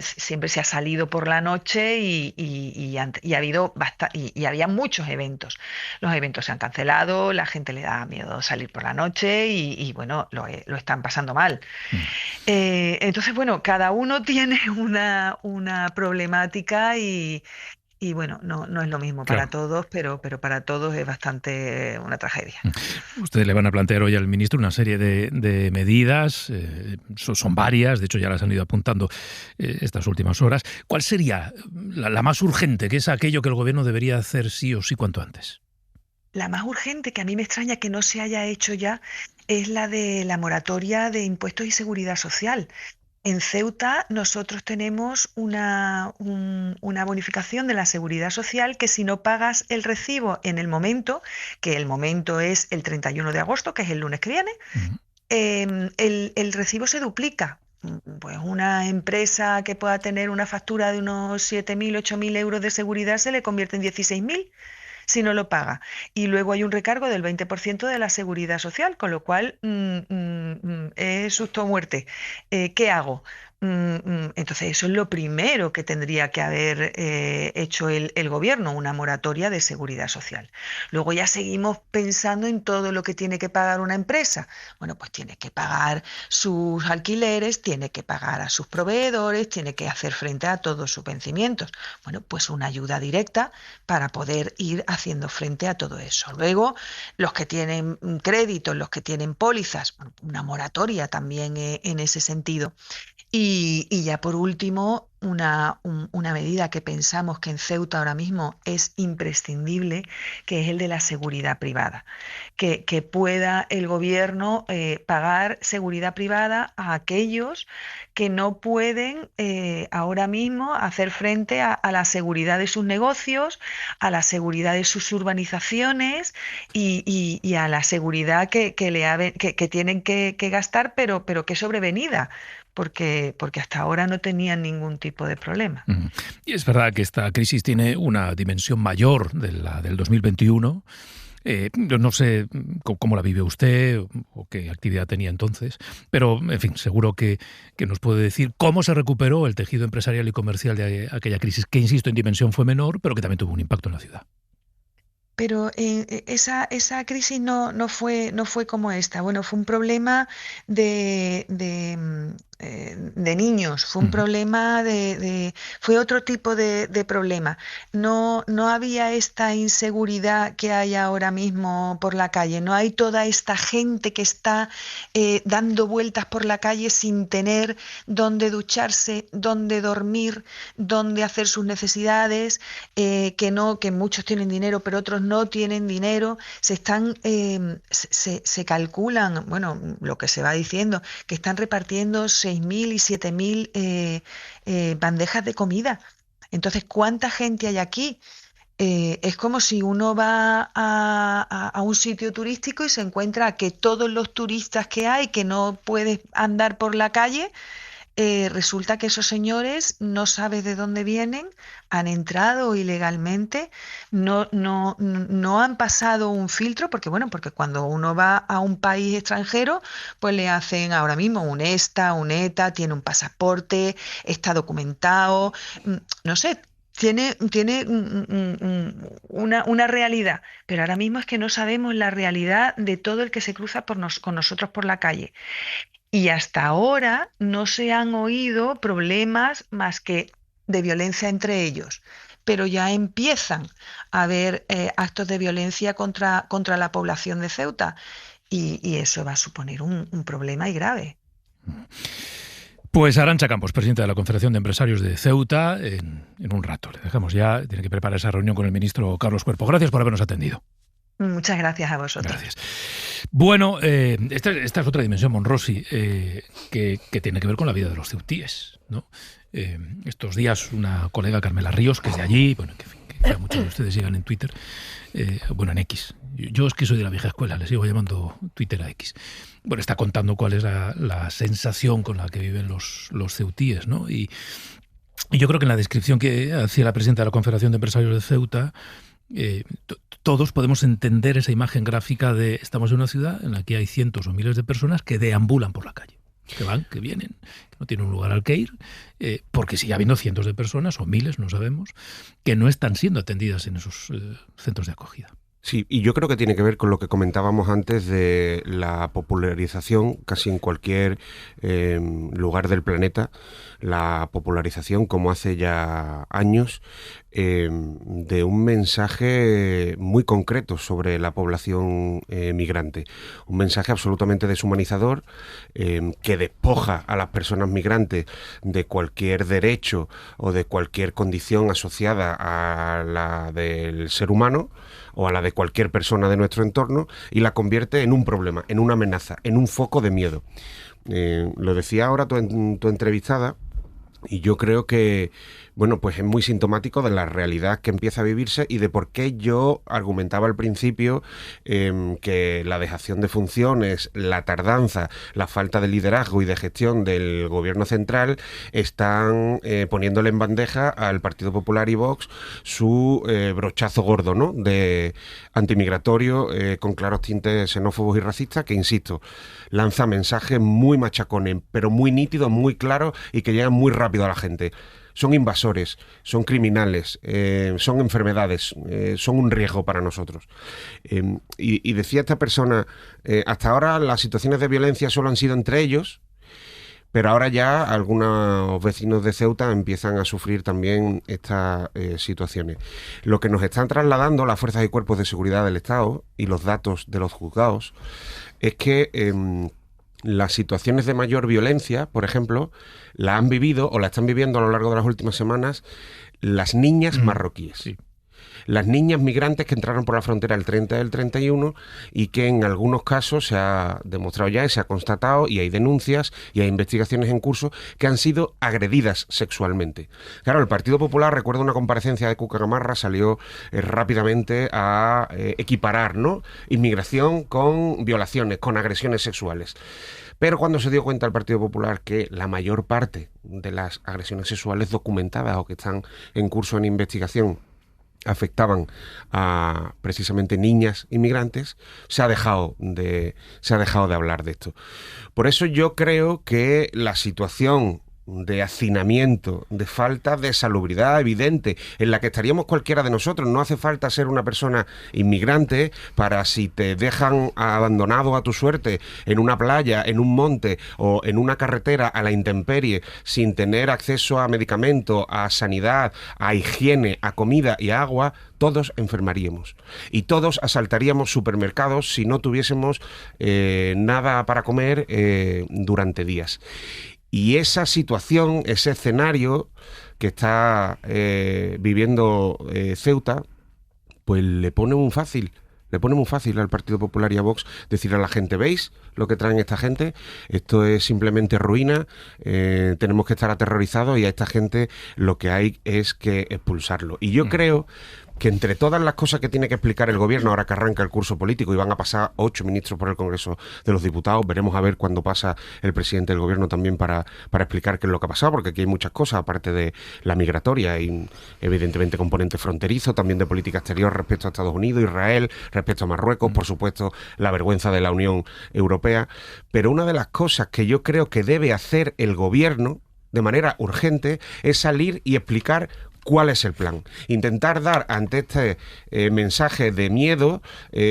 siempre se ha salido por la noche y había muchos eventos. Los eventos se han cancelado, la gente le da miedo salir por la noche y lo están pasando mal. Entonces, cada uno tiene una problemática y no es lo mismo para todos, pero para todos es bastante una tragedia. Ustedes le van a plantear hoy al ministro una serie de medidas, son varias, de hecho ya las han ido apuntando estas últimas horas. ¿Cuál sería la más urgente, que es aquello que el gobierno debería hacer sí o sí cuanto antes? La más urgente, que a mí me extraña que no se haya hecho ya, es la de la moratoria de impuestos y seguridad social. En Ceuta nosotros tenemos una bonificación de la seguridad social que si no pagas el recibo en el momento, que el momento es el 31 de agosto, que es el lunes que viene, el recibo se duplica. Pues una empresa que pueda tener una factura de unos 7.000, 8.000 euros de seguridad se le convierte en 16.000. Si no lo paga. Y luego hay un recargo del 20% de la seguridad social, con lo cual es susto o muerte. ¿Qué hago? Entonces eso es lo primero que tendría que haber hecho el gobierno, una moratoria de seguridad social. Luego ya seguimos pensando en todo lo que tiene que pagar una empresa. Pues tiene que pagar sus alquileres, tiene que pagar a sus proveedores, tiene que hacer frente a todos sus vencimientos. Pues una ayuda directa para poder ir haciendo frente a todo eso. Luego, los que tienen créditos, los que tienen pólizas, una moratoria también en ese sentido. Y ya por último, una medida que pensamos que en Ceuta ahora mismo es imprescindible, que es el de la seguridad privada. Que pueda el gobierno pagar seguridad privada a aquellos que no pueden ahora mismo hacer frente a la seguridad de sus negocios, a la seguridad de sus urbanizaciones y a la seguridad que tienen que gastar, pero que es sobrevenida. Porque hasta ahora no tenían ningún tipo de problema. Y es verdad que esta crisis tiene una dimensión mayor de la del 2021. No sé cómo la vive usted o qué actividad tenía entonces, pero, en fin, seguro que nos puede decir cómo se recuperó el tejido empresarial y comercial de aquella crisis, que, insisto, en dimensión fue menor, pero que también tuvo un impacto en la ciudad. Pero esa crisis no fue como esta. Fue un problema de niños, fue un problema fue otro tipo de problema. No había esta inseguridad que hay ahora mismo por la calle, no hay toda esta gente que está dando vueltas por la calle sin tener dónde ducharse, dónde dormir, dónde hacer sus necesidades, que muchos tienen dinero pero otros no tienen dinero. Se se calculan, lo que se va diciendo, que están repartiendo 6.000 y 7.000 bandejas de comida. Entonces, ¿cuánta gente hay aquí? Es como si uno va a un sitio turístico y se encuentra que todos los turistas que hay, que no puedes andar por la calle, resulta que esos señores no sabes de dónde vienen, han entrado ilegalmente, no han pasado un filtro, porque cuando uno va a un país extranjero, pues le hacen ahora mismo un ESTA, un ETA, tiene un pasaporte, está documentado, no sé. Tiene una realidad, pero ahora mismo es que no sabemos la realidad de todo el que se cruza con nosotros por la calle. Y hasta ahora no se han oído problemas más que de violencia entre ellos, pero ya empiezan a haber actos de violencia contra la población de Ceuta y eso va a suponer un problema y grave. Pues Arantxa Campos, presidenta de la Confederación de Empresarios de Ceuta, en un rato. Le dejamos ya, tiene que preparar esa reunión con el ministro Carlos Cuerpo. Gracias por habernos atendido. Muchas gracias a vosotros. Gracias. Bueno, esta es otra dimensión, Monrosi, que tiene que ver con la vida de los ceutíes, ¿no? Estos días una colega, Carmela Ríos, que es de allí, bueno, que muchos de ustedes sigan en Twitter, en X. Yo es que soy de la vieja escuela, le sigo llamando Twitter a X. Bueno, está contando cuál es la sensación con la que viven los ceutíes, ¿no? Y yo creo que en la descripción que hacía la presidenta de la Confederación de Empresarios de Ceuta, todos podemos entender esa imagen gráfica de estamos en una ciudad en la que hay cientos o miles de personas que deambulan por la calle, que van, que vienen, que no tienen un lugar al que ir, porque sigue habiendo cientos de personas, o miles, no sabemos, que no están siendo atendidas en esos centros de acogida. Sí, y yo creo que tiene que ver con lo que comentábamos antes de la popularización, casi en cualquier lugar del planeta, la popularización, como hace ya años, de un mensaje muy concreto sobre la población migrante. Un mensaje absolutamente deshumanizador que despoja a las personas migrantes de cualquier derecho o de cualquier condición asociada a la del ser humano o a la de cualquier persona de nuestro entorno y la convierte en un problema, en una amenaza, en un foco de miedo. Lo decía ahora tu entrevistada, y yo creo que, bueno, pues es muy sintomático de la realidad que empieza a vivirse y de por qué yo argumentaba al principio que la dejación de funciones, la tardanza, la falta de liderazgo y de gestión del gobierno central están poniéndole en bandeja al Partido Popular y Vox su brochazo gordo, ¿no?, de antimigratorio con claros tintes xenófobos y racistas que, insisto, lanza mensajes muy machacones, pero muy nítidos, muy claros y que llegan muy rápido a la gente. Son invasores, son criminales, son enfermedades, son un riesgo para nosotros. Y decía esta persona, hasta ahora las situaciones de violencia solo han sido entre ellos, pero ahora ya algunos vecinos de Ceuta empiezan a sufrir también estas situaciones. Lo que nos están trasladando las fuerzas y cuerpos de seguridad del Estado y los datos de los juzgados es que las situaciones de mayor violencia, por ejemplo, la han vivido o la están viviendo a lo largo de las últimas semanas las niñas marroquíes. Sí. Las niñas migrantes que entraron por la frontera el 30 y el 31 y que en algunos casos se ha demostrado ya y se ha constatado y hay denuncias y hay investigaciones en curso que han sido agredidas sexualmente. Claro, el Partido Popular, recuerdo una comparecencia de Cuca Gamarra, salió rápidamente a equiparar, ¿no?, inmigración con violaciones, con agresiones sexuales. Pero cuando se dio cuenta el Partido Popular que la mayor parte de las agresiones sexuales documentadas o que están en curso en investigación afectaban a precisamente niñas inmigrantes, se ha dejado de hablar de esto. Por eso yo creo que la situación de hacinamiento, de falta de salubridad evidente, en la que estaríamos cualquiera de nosotros. No hace falta ser una persona inmigrante para, si te dejan abandonado a tu suerte en una playa, en un monte o en una carretera a la intemperie, sin tener acceso a medicamentos, a sanidad, a higiene, a comida y a agua, todos enfermaríamos y todos asaltaríamos supermercados si no tuviésemos nada para comer durante días. Y esa situación, ese escenario que está viviendo Ceuta, pues le pone muy fácil al Partido Popular y a Vox decir a la gente: ¿veis lo que traen esta gente? Esto es simplemente ruina, tenemos que estar aterrorizados y a esta gente lo que hay es que expulsarlo. Y yo creo que entre todas las cosas que tiene que explicar el gobierno ahora que arranca el curso político y van a pasar 8 ministros por el Congreso de los Diputados, veremos a ver cuándo pasa el presidente del gobierno también para explicar qué es lo que ha pasado, porque aquí hay muchas cosas, aparte de la migratoria, y evidentemente componente fronterizo, también de política exterior respecto a Estados Unidos, Israel, respecto a Marruecos, por supuesto la vergüenza de la Unión Europea. Pero una de las cosas que yo creo que debe hacer el gobierno de manera urgente es salir y explicar ¿Cuál es el plan? Intentar dar ante este mensaje de miedo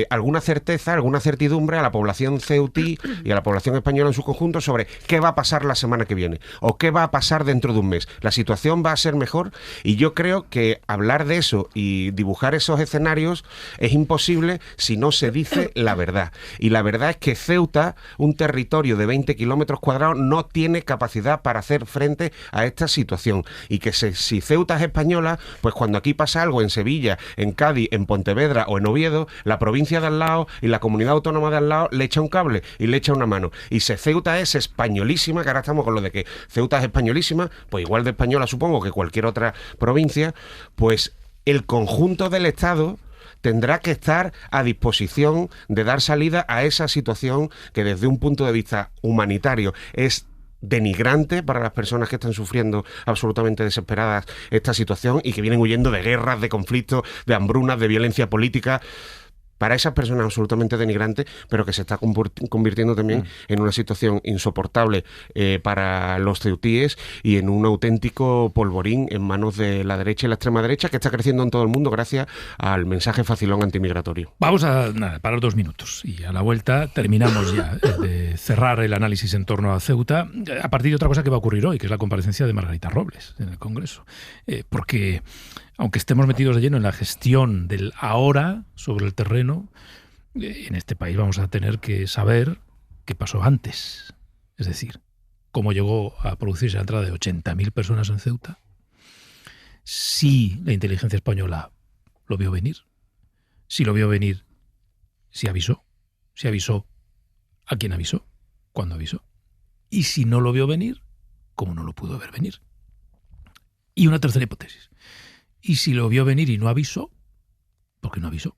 alguna certeza, alguna certidumbre a la población ceutí y a la población española en su conjunto sobre qué va a pasar la semana que viene o qué va a pasar dentro de un mes. La situación va a ser mejor, y yo creo que hablar de eso y dibujar esos escenarios es imposible si no se dice la verdad. Y la verdad es que Ceuta, un territorio de 20 kilómetros cuadrados, no tiene capacidad para hacer frente a esta situación. Y que si Ceuta es española, pues cuando aquí pasa algo en Sevilla, en Cádiz, en Pontevedra o en Oviedo, la provincia de al lado y la comunidad autónoma de al lado le echa un cable y le echa una mano. Y si Ceuta es españolísima, que ahora estamos con lo de que Ceuta es españolísima, pues igual de española supongo que cualquier otra provincia, pues el conjunto del Estado tendrá que estar a disposición de dar salida a esa situación que desde un punto de vista humanitario es denigrante para las personas que están sufriendo absolutamente desesperadas esta situación y que vienen huyendo de guerras, de conflictos, de hambrunas, de violencia política. Para esas personas absolutamente denigrante, pero que se está convirtiendo también en una situación insoportable para los ceutíes y en un auténtico polvorín en manos de la derecha y la extrema derecha, que está creciendo en todo el mundo gracias al mensaje facilón antimigratorio. Vamos a parar 2 minutos y a la vuelta terminamos ya de cerrar el análisis en torno a Ceuta a partir de otra cosa que va a ocurrir hoy, que es la comparecencia de Margarita Robles en el Congreso. Porque aunque estemos metidos de lleno en la gestión del ahora sobre el terreno, en este país vamos a tener que saber qué pasó antes. Es decir, cómo llegó a producirse la entrada de 80.000 personas en Ceuta, si la inteligencia española lo vio venir, si lo vio venir, si avisó a quién avisó, cuándo avisó, y si no lo vio venir, cómo no lo pudo ver venir. Y una tercera hipótesis. Y si lo vio venir y no avisó, ¿por qué no avisó?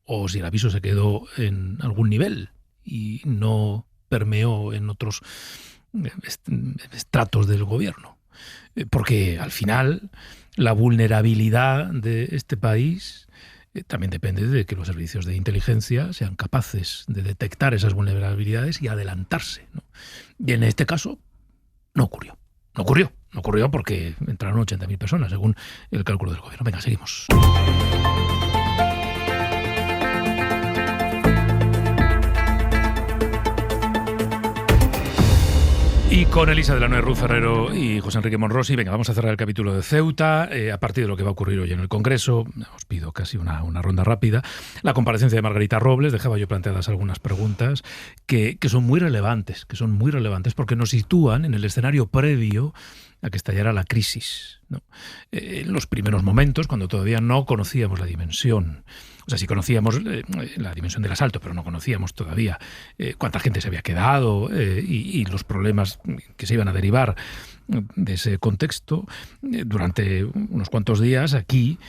O si el aviso se quedó en algún nivel y no permeó en otros estratos del gobierno. Porque al final la vulnerabilidad de este país también depende de que los servicios de inteligencia sean capaces de detectar esas vulnerabilidades y adelantarse, ¿no? Y en este caso no ocurrió. No ocurrió porque entraron 80.000 personas, según el cálculo del gobierno. Venga, seguimos. Y con Elisa de la Noe Ruz Ferrero y José Enrique Monrosi, venga, vamos a cerrar el capítulo de Ceuta. A partir de lo que va a ocurrir hoy en el Congreso, os pido casi una ronda rápida. La comparecencia de Margarita Robles, dejaba yo planteadas algunas preguntas que son muy relevantes, porque nos sitúan en el escenario previo a que estallara la crisis, ¿no? En los primeros momentos, cuando todavía no conocíamos la dimensión. O sea, sí conocíamos la dimensión del asalto, pero no conocíamos todavía cuánta gente se había quedado y los problemas que se iban a derivar de ese contexto. Durante unos cuantos días aquí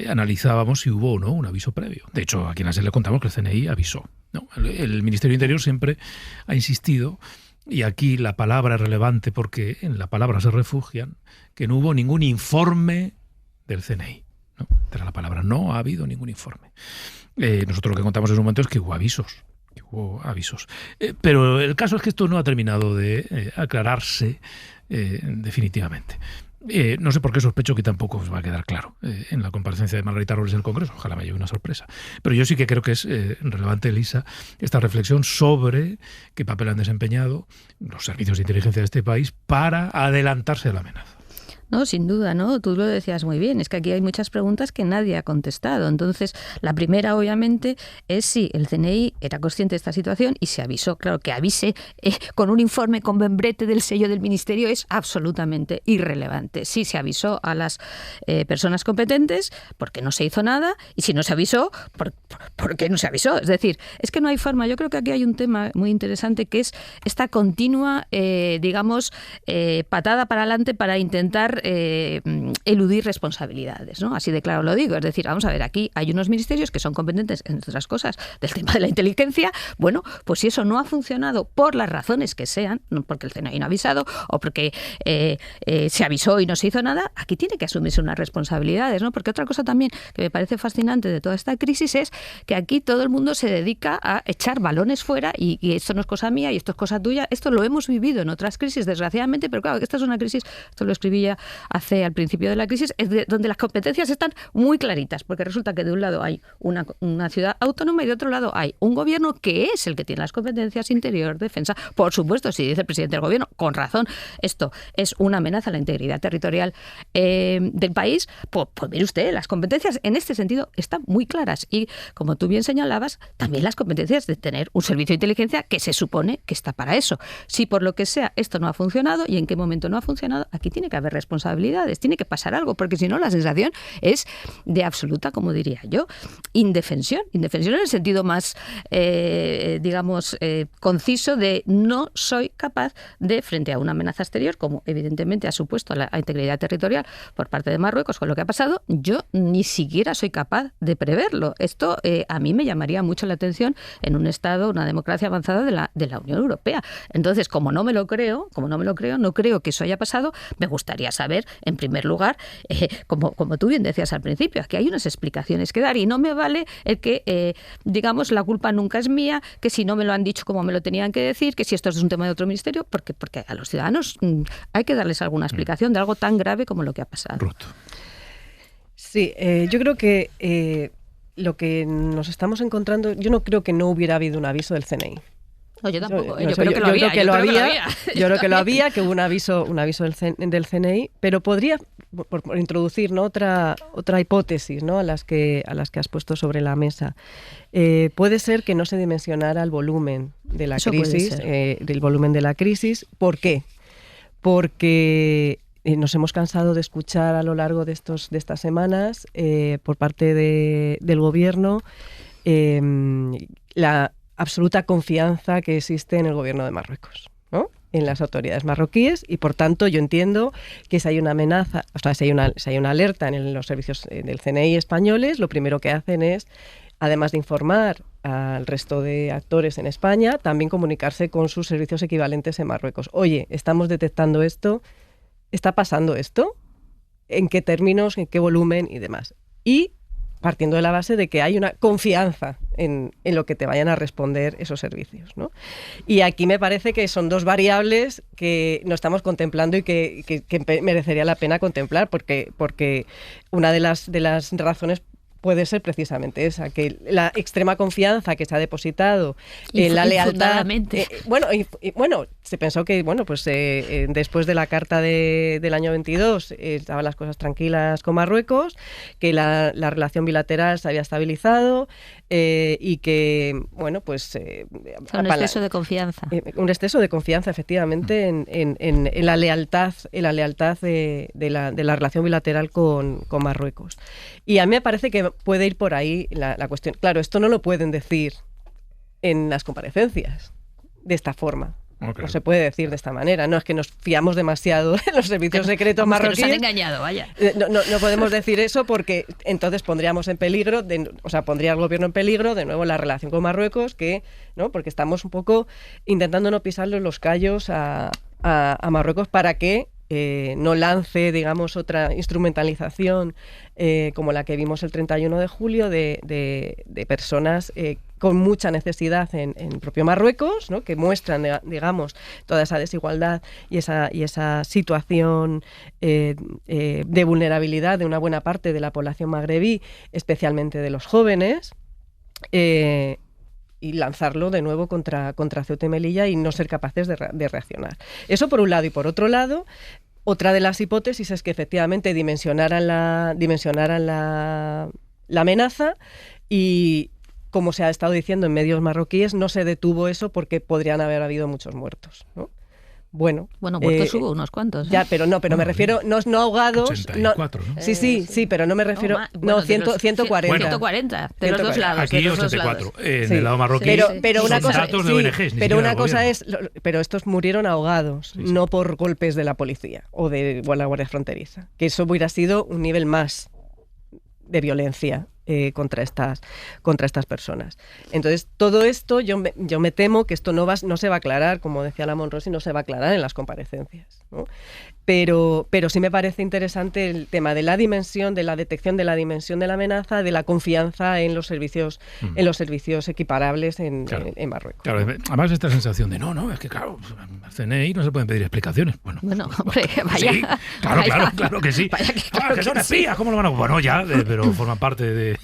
analizábamos si hubo o no un aviso previo. De hecho, aquí en la SER le contamos que el CNI avisó, ¿no? El Ministerio de Interior siempre ha insistido, y aquí la palabra es relevante porque en la palabra se refugian, que no hubo ningún informe del CNI. No, era la palabra, no ha habido ningún informe. Nosotros lo que contamos en ese momento es que hubo avisos. Pero el caso es que esto no ha terminado de aclararse definitivamente. No sé por qué sospecho que tampoco os va a quedar claro en la comparecencia de Margarita Robles en el Congreso. Ojalá me lleve una sorpresa. Pero yo sí que creo que es relevante, Elisa, esta reflexión sobre qué papel han desempeñado los servicios de inteligencia de este país para adelantarse a la amenaza. No, sin duda, ¿no? Tú lo decías muy bien, es que aquí hay muchas preguntas que nadie ha contestado. Entonces, la primera, obviamente, es si el CNI era consciente de esta situación y se avisó. Claro, que avise con un informe con membrete del sello del Ministerio es absolutamente irrelevante. Sí se avisó a las personas competentes porque no se hizo nada, y si no se avisó, ¿por qué no se avisó? Es decir, es que no hay forma. Yo creo que aquí hay un tema muy interesante que es esta continua, patada para adelante para intentar eludir responsabilidades, ¿no? Así de claro lo digo. Es decir, vamos a ver, aquí hay unos ministerios que son competentes, entre otras cosas, del tema de la inteligencia. Bueno, pues si eso no ha funcionado por las razones que sean, no porque el CNI no ha avisado o porque se avisó y no se hizo nada, aquí tiene que asumirse unas responsabilidades, ¿no? Porque otra cosa también que me parece fascinante de toda esta crisis es que aquí todo el mundo se dedica a echar balones fuera y esto no es cosa mía y esto es cosa tuya. Esto lo hemos vivido en otras crisis, desgraciadamente, pero claro, esta es una crisis, esto lo escribí ya hace al principio de la crisis, es donde las competencias están muy claritas, porque resulta que de un lado hay una ciudad autónoma y de otro lado hay un gobierno que es el que tiene las competencias interior, defensa. Por supuesto, si dice el presidente del gobierno, con razón, esto es una amenaza a la integridad territorial del país, pues mire usted, las competencias en este sentido están muy claras y, como tú bien señalabas, también las competencias de tener un servicio de inteligencia que se supone que está para eso. Si por lo que sea esto no ha funcionado y en qué momento no ha funcionado, aquí tiene que haber responsabilidades, tiene que pasar algo, porque si no la sensación es de absoluta, como diría yo, indefensión en el sentido más, conciso de no soy capaz de, frente a una amenaza exterior, como evidentemente ha supuesto la integridad territorial por parte de Marruecos con lo que ha pasado, yo ni siquiera soy capaz de preverlo. Esto a mí me llamaría mucho la atención en un Estado, una democracia avanzada de la Unión Europea. Entonces, como no creo que eso haya pasado, me gustaría saber, en primer lugar, como tú bien decías al principio, que hay unas explicaciones que dar y no me vale el que, la culpa nunca es mía, que si no me lo han dicho como me lo tenían que decir, que si esto es un tema de otro ministerio, porque a los ciudadanos hay que darles alguna explicación de algo tan grave como lo que ha pasado. Ruth. Sí, yo creo que lo que nos estamos encontrando, yo no creo que no hubiera habido un aviso del CNI. No, yo tampoco. Yo creo que lo había, que hubo un aviso del CNI, pero podría, por introducir, ¿no?, otra hipótesis, ¿no?, a las que has puesto sobre la mesa. Puede ser que no se dimensionara el volumen de la crisis, del volumen de la crisis. ¿Por qué? Porque nos hemos cansado de escuchar a lo largo de estas semanas por parte del gobierno la absoluta confianza que existe en el gobierno de Marruecos, ¿no?, en las autoridades marroquíes, y por tanto yo entiendo que si hay una amenaza, o sea, si hay una alerta en los servicios del CNI españoles, lo primero que hacen es, además de informar al resto de actores en España, también comunicarse con sus servicios equivalentes en Marruecos. Oye, estamos detectando esto, ¿está pasando esto? ¿En qué términos, en qué volumen y demás? Y partiendo de la base de que hay una confianza en lo que te vayan a responder esos servicios, ¿no? Y aquí me parece que son dos variables que no estamos contemplando y que merecería la pena contemplar, porque una de las razones puede ser precisamente esa, que la extrema confianza que se ha depositado en la lealtad. Bueno, se pensó que después de la carta del año 22 estaban las cosas tranquilas con Marruecos, que la relación bilateral se había estabilizado y que, un exceso de confianza. Un exceso de confianza, efectivamente, en la lealtad, de la relación bilateral con Marruecos. Y a mí me parece que puede ir por ahí la cuestión. Claro, esto no lo pueden decir en las comparecencias de esta forma. Okay. No se puede decir de esta manera. No es que nos fiamos demasiado en los servicios secretos marroquíes. Que nos han engañado, vaya. No podemos decir eso, porque entonces pondríamos en peligro, pondría al gobierno en peligro de nuevo la relación con Marruecos, porque estamos un poco intentando no pisarle los callos a Marruecos para que no lance, digamos, otra instrumentalización como la que vimos el 31 de julio de personas con mucha necesidad en propio Marruecos, ¿no?, que muestran, digamos, toda esa desigualdad y esa situación de vulnerabilidad de una buena parte de la población magrebí, especialmente de los jóvenes, y lanzarlo de nuevo contra Ceuta y Melilla y no ser capaces de reaccionar. Eso por un lado. Y por otro lado, otra de las hipótesis es que efectivamente dimensionaran la amenaza y, como se ha estado diciendo en medios marroquíes, no se detuvo eso porque podrían haber habido muchos muertos, ¿no? Bueno, muertos hubo unos cuantos. Ya, pero me refiero, no ahogados. 84, ¿no? Sí, pero no me refiero. 140. 140, de los dos lados. Aquí 84, en el lado marroquí. Pero una cosa, datos de ONGs, pero una cosa es, pero estos murieron ahogados, no por golpes de la policía o de la Guardia Fronteriza. Que eso hubiera sido un nivel más de violencia. contra estas personas. Entonces, todo esto, yo me temo que esto no se va a aclarar, como decía la Monrosi, no se va a aclarar en las comparecencias, ¿no? Pero sí me parece interesante el tema de la dimensión, de la detección de la dimensión de la amenaza, de la confianza en los servicios equiparables en Marruecos. Claro, además esta sensación de no, es que claro, al CNI no se pueden pedir explicaciones. Bueno, hombre, vaya. Sí, claro que sí. Que son espías, ¿cómo lo van a...? Bueno, ya, pero forman parte de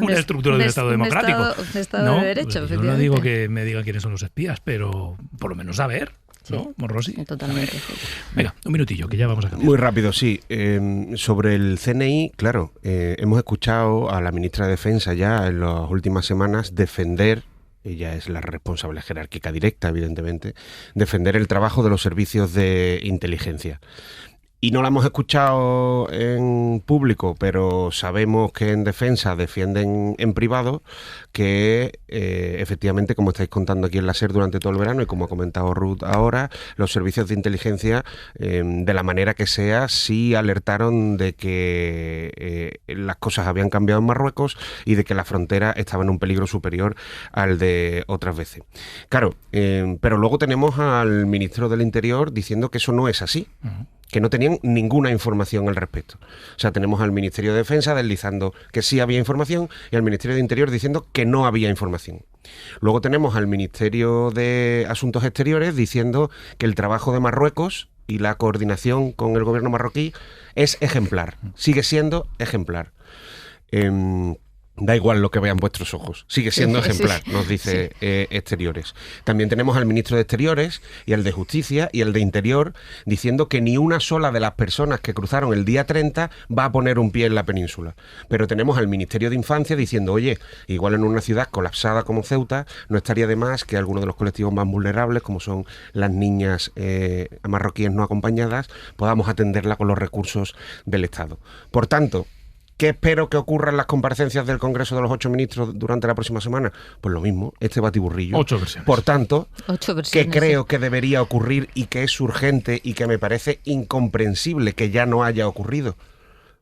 una estructura de un Estado democrático. Un Estado de Derecho, yo no digo que me digan quiénes son los espías, pero por lo menos saber. ¿No, sí, Monrosi? Totalmente. Sí. Venga, un minutillo, que ya vamos a cambiar. Muy rápido, sí. Sobre el CNI, claro, hemos escuchado a la ministra de Defensa ya en las últimas semanas defender, ella es la responsable jerárquica directa, evidentemente, defender el trabajo de los servicios de inteligencia. Y no la hemos escuchado en público, pero sabemos que en defensa defienden en privado que efectivamente, como estáis contando aquí en la SER durante todo el verano y como ha comentado Ruth ahora, los servicios de inteligencia, de la manera que sea, sí alertaron de que las cosas habían cambiado en Marruecos y de que la frontera estaba en un peligro superior al de otras veces. Claro, pero luego tenemos al ministro del Interior diciendo que eso no es así. Uh-huh. Que no tenían ninguna información al respecto. O sea, tenemos al Ministerio de Defensa deslizando que sí había información y al Ministerio de Interior diciendo que no había información. Luego tenemos al Ministerio de Asuntos Exteriores diciendo que el trabajo de Marruecos y la coordinación con el gobierno marroquí es ejemplar, sigue siendo ejemplar. Da igual lo que vean vuestros ojos, sigue siendo ejemplar, nos dice Exteriores. También tenemos al ministro de Exteriores y al de Justicia y al de Interior diciendo que ni una sola de las personas que cruzaron el día 30 va a poner un pie en la península. Pero tenemos al Ministerio de Infancia diciendo, oye, igual en una ciudad colapsada como Ceuta, no estaría de más que algunos de los colectivos más vulnerables, como son las niñas marroquíes no acompañadas, podamos atenderla con los recursos del Estado. Por tanto, ¿qué espero que ocurra en las comparecencias del Congreso de los 8 ministros durante la próxima semana? Pues lo mismo, este batiburrillo. 8 versiones. Por tanto, 8 versiones, ¿qué creo que debería ocurrir y que es urgente y que me parece incomprensible que ya no haya ocurrido?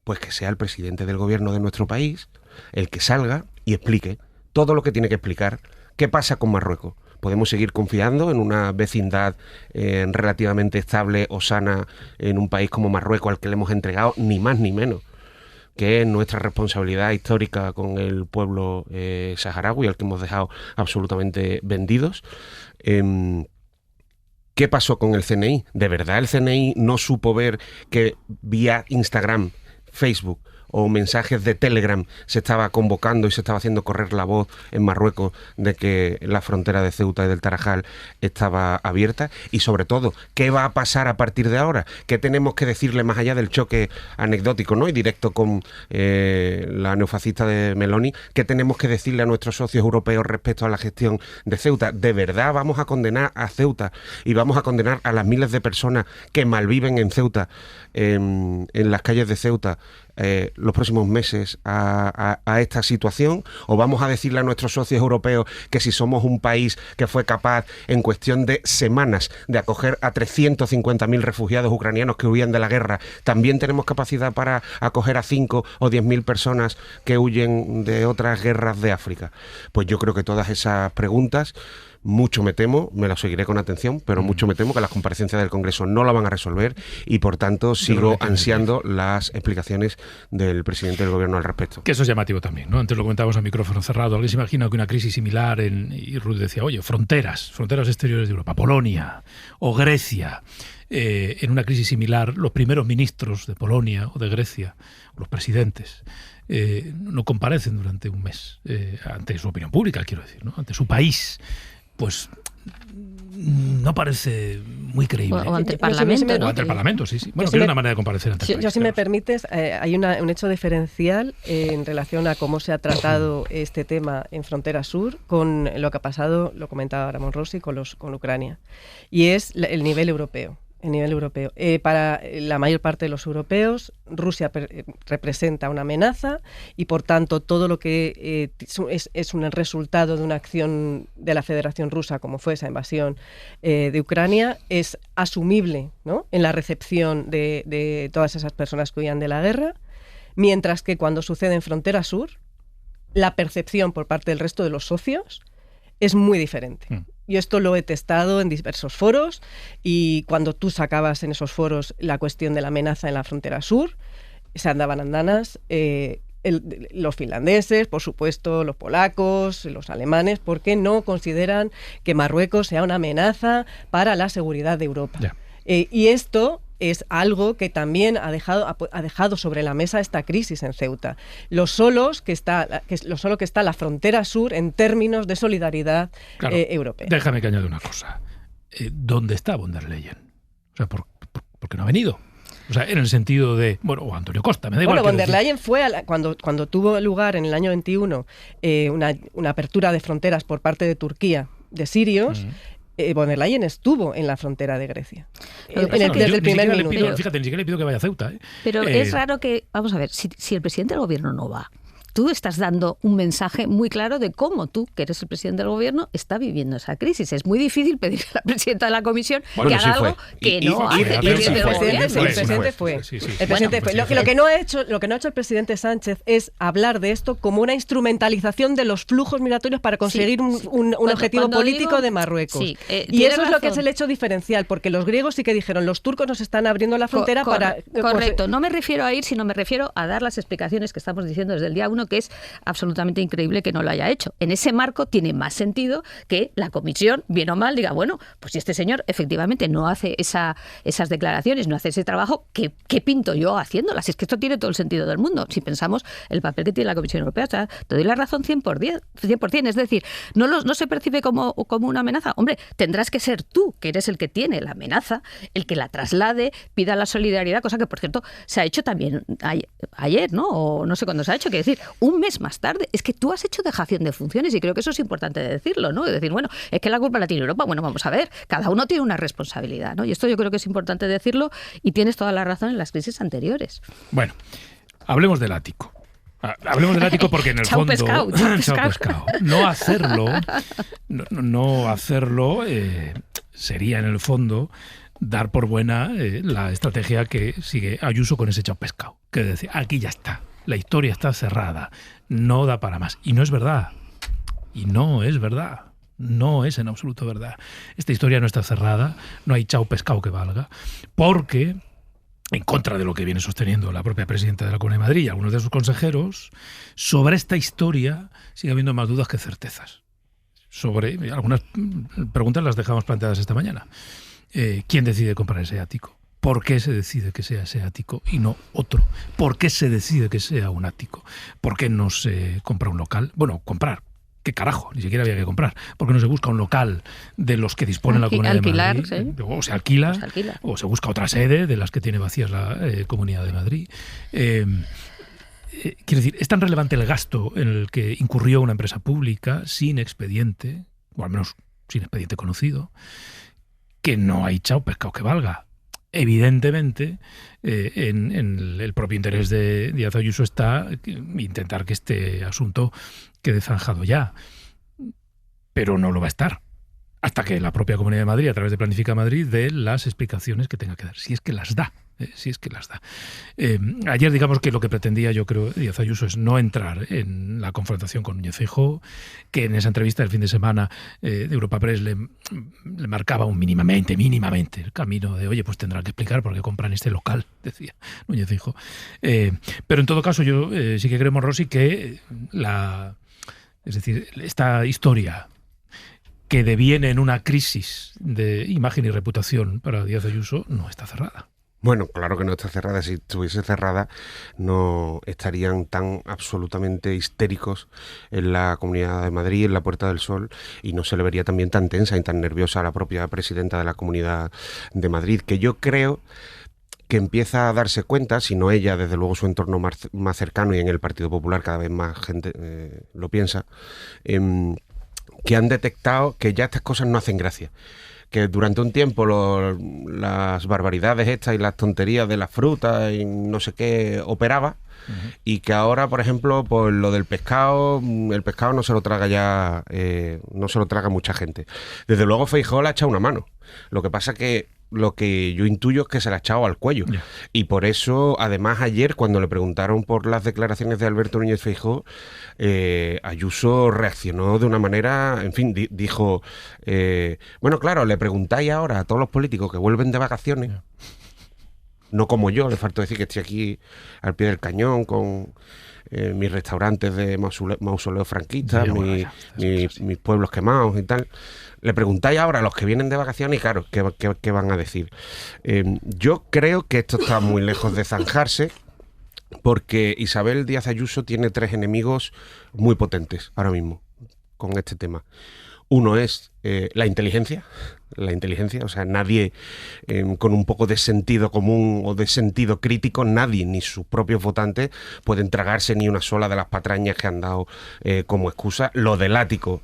Pues que sea el presidente del gobierno de nuestro país el que salga y explique todo lo que tiene que explicar. ¿Qué pasa con Marruecos? ¿Podemos seguir confiando en una vecindad relativamente estable o sana en un país como Marruecos al que le hemos entregado ni más ni menos que es nuestra responsabilidad histórica con el pueblo saharaui, al que hemos dejado absolutamente vendidos? ¿Qué pasó con el CNI? ¿De verdad el CNI no supo ver que vía Instagram, Facebook o mensajes de Telegram se estaba convocando y se estaba haciendo correr la voz en Marruecos de que la frontera de Ceuta y del Tarajal estaba abierta? Y sobre todo, ¿qué va a pasar a partir de ahora? ¿Qué tenemos que decirle más allá del choque anecdótico, ¿no?, y directo con la neofascista de Meloni? ¿Qué tenemos que decirle a nuestros socios europeos respecto a la gestión de Ceuta? ¿De verdad vamos a condenar a Ceuta y vamos a condenar a las miles de personas que malviven en Ceuta, en las calles de Ceuta, los próximos meses a esta situación? ¿O vamos a decirle a nuestros socios europeos que si somos un país que fue capaz en cuestión de semanas de acoger a 350.000 refugiados ucranianos que huían de la guerra, también tenemos capacidad para acoger a 5 o 10.000 personas que huyen de otras guerras de África? Pues yo creo que todas esas preguntas, mucho me temo, me las seguiré con atención, pero mucho me temo que las comparecencias del Congreso no la van a resolver y por tanto sigo ansiando las explicaciones del presidente del gobierno al respecto. Que eso es llamativo también, ¿no? Antes lo comentábamos a micrófono cerrado. ¿Alguien se imagina que una crisis similar y Ruth decía, oye, fronteras exteriores de Europa, Polonia o Grecia, en una crisis similar, los primeros ministros de Polonia o de Grecia, los presidentes, no comparecen durante un mes ante su opinión pública, quiero decir, ¿no?, ante su país? Pues no parece muy creíble. O ante el Parlamento. O ante el Parlamento, sí. Bueno, que es una manera de comparecer ante el país. Yo, si me permites, hay un hecho diferencial en relación a cómo se ha tratado este tema en Frontera Sur con lo que ha pasado, lo comentaba Ramón Rossi, con Ucrania. Y es el nivel europeo. Para la mayor parte de los europeos, Rusia representa una amenaza y, por tanto, todo lo que es un resultado de una acción de la Federación Rusa, como fue esa invasión de Ucrania, es asumible, ¿no?, en la recepción de todas esas personas que huían de la guerra, mientras que cuando sucede en Frontera Sur, la percepción por parte del resto de los socios es muy diferente. Yo esto lo he testado en diversos foros y cuando tú sacabas en esos foros la cuestión de la amenaza en la frontera sur, se andaban andanas los finlandeses, por supuesto, los polacos, los alemanes, porque no consideran que Marruecos sea una amenaza para la seguridad de Europa. Y esto es algo que también ha dejado sobre la mesa esta crisis en Ceuta. Lo solo que está la frontera sur en términos de solidaridad europea. Déjame que añade una cosa. ¿Dónde está von der Leyen? O sea, ¿por qué no ha venido? O sea, en el sentido de, o Antonio Costa, me da igual. Bueno, von der Leyen fue, cuando tuvo lugar en el año 21 una apertura de fronteras por parte de Turquía de sirios, von der Leyen estuvo en la frontera de Grecia. Desde el primer minuto. Fíjate, ni siquiera le pido que vaya a Ceuta. Pero es raro que, vamos a ver, si el presidente del gobierno no va, tú estás dando un mensaje muy claro de cómo tú, que eres el presidente del gobierno, está viviendo esa crisis. Es muy difícil pedirle a la presidenta de la comisión que haga algo que no hace el presidente del gobierno. El presidente fue. Lo que no ha hecho el presidente Sánchez es hablar de esto como una instrumentalización de los flujos migratorios para conseguir un objetivo político de Marruecos. Y eso es lo que es el hecho diferencial, porque los griegos sí que dijeron, los turcos nos están abriendo la frontera para... Correcto, no me refiero a ir, sino me refiero a dar las explicaciones que estamos diciendo desde el día 1, que es absolutamente increíble que no lo haya hecho. En ese marco tiene más sentido que la comisión, bien o mal, diga, bueno, pues si este señor efectivamente no hace esas declaraciones, no hace ese trabajo, ¿qué pinto yo haciéndolas? Es que esto tiene todo el sentido del mundo. Si pensamos el papel que tiene la Comisión Europea, o sea, te doy la razón 100%. Es decir, no se percibe como una amenaza. Hombre, tendrás que ser tú, que eres el que tiene la amenaza, el que la traslade, pida la solidaridad, cosa que, por cierto, se ha hecho también ayer, ¿no? O no sé cuándo se ha hecho, quiero decir, un mes más tarde. Es que tú has hecho dejación de funciones y creo que eso es importante decirlo, ¿no? Es decir, bueno, es que la culpa la tiene Europa. Bueno, vamos a ver, cada uno tiene una responsabilidad, ¿no? Y esto yo creo que es importante decirlo y tienes toda la razón en las crisis anteriores. Bueno, hablemos del ático. Hablemos del ático porque en el fondo... Chao pescado. No hacerlo sería en el fondo dar por buena la estrategia que sigue Ayuso con ese chao pescado. Que decir, aquí ya está. La historia está cerrada, no da para más. Y no es verdad. No es en absoluto verdad. Esta historia no está cerrada, no hay chao pescado que valga, porque, en contra de lo que viene sosteniendo la propia presidenta de la Comunidad de Madrid y algunos de sus consejeros, sobre esta historia sigue habiendo más dudas que certezas. Sobre algunas preguntas las dejamos planteadas esta mañana. ¿Quién decide comprar ese ático? ¿Por qué se decide que sea ese ático y no otro? ¿Por qué se decide que sea un ático? ¿Por qué no se compra un local? Bueno, comprar. ¿Qué carajo? Ni siquiera había que comprar. ¿Por qué no se busca un local de los que dispone la Comunidad de Madrid? ¿Sí? O se alquila, o se busca otra sede de las que tiene vacías la Comunidad de Madrid. Quiero decir, es tan relevante el gasto en el que incurrió una empresa pública sin expediente, o al menos sin expediente conocido, que no hay chao pescado que valga. Evidentemente, en el propio interés de Díaz Ayuso está intentar que este asunto quede zanjado ya. Pero no lo va a estar. Hasta que la propia Comunidad de Madrid, a través de Planifica Madrid, dé las explicaciones que tenga que dar. Si es que las da. Ayer, digamos que lo que pretendía, yo creo, Díaz Ayuso es no entrar en la confrontación con Núñez Feijóo, que en esa entrevista del fin de semana de Europa Press le marcaba mínimamente el camino de, oye, pues tendrán que explicar por qué compran este local, decía Núñez Feijóo. Pero en todo caso, yo sí que creo, Rosy, que esta historia que deviene en una crisis de imagen y reputación para Díaz Ayuso no está cerrada. Bueno, claro que no está cerrada. Si estuviese cerrada, no estarían tan absolutamente histéricos en la Comunidad de Madrid, en la Puerta del Sol, y no se le vería también tan tensa y tan nerviosa a la propia presidenta de la Comunidad de Madrid, que yo creo que empieza a darse cuenta, si no ella, desde luego su entorno más cercano, y en el Partido Popular cada vez más gente lo piensa, que han detectado que ya estas cosas no hacen gracia. Que durante un tiempo las barbaridades estas y las tonterías de las frutas y no sé qué operaba, y que ahora, por ejemplo, pues lo del pescado, el pescado no se lo traga ya, no se lo traga mucha gente. Desde luego Feijóo le ha echado una mano. Lo que pasa que lo que yo intuyo es que se la ha echado al cuello. Ya. Y por eso, además, ayer, cuando le preguntaron por las declaraciones de Alberto Núñez Feijóo, Ayuso reaccionó de una manera, en fin, dijo, bueno, claro, le preguntáis ahora a todos los políticos que vuelven de vacaciones, Ya. no como yo, le faltó decir que estoy aquí al pie del cañón con mis restaurantes de mausoleo franquista, Ya, bueno, mis pueblos quemados y tal. Le preguntáis ahora a los que vienen de vacaciones y claro, ¿qué van a decir? Yo creo que esto está muy lejos de zanjarse, porque Isabel Díaz Ayuso tiene 3 enemigos muy potentes ahora mismo con este tema. Uno es la inteligencia, o sea, nadie con un poco de sentido común o de sentido crítico, nadie, ni sus propios votantes, pueden tragarse ni una sola de las patrañas que han dado como excusa. Lo del ático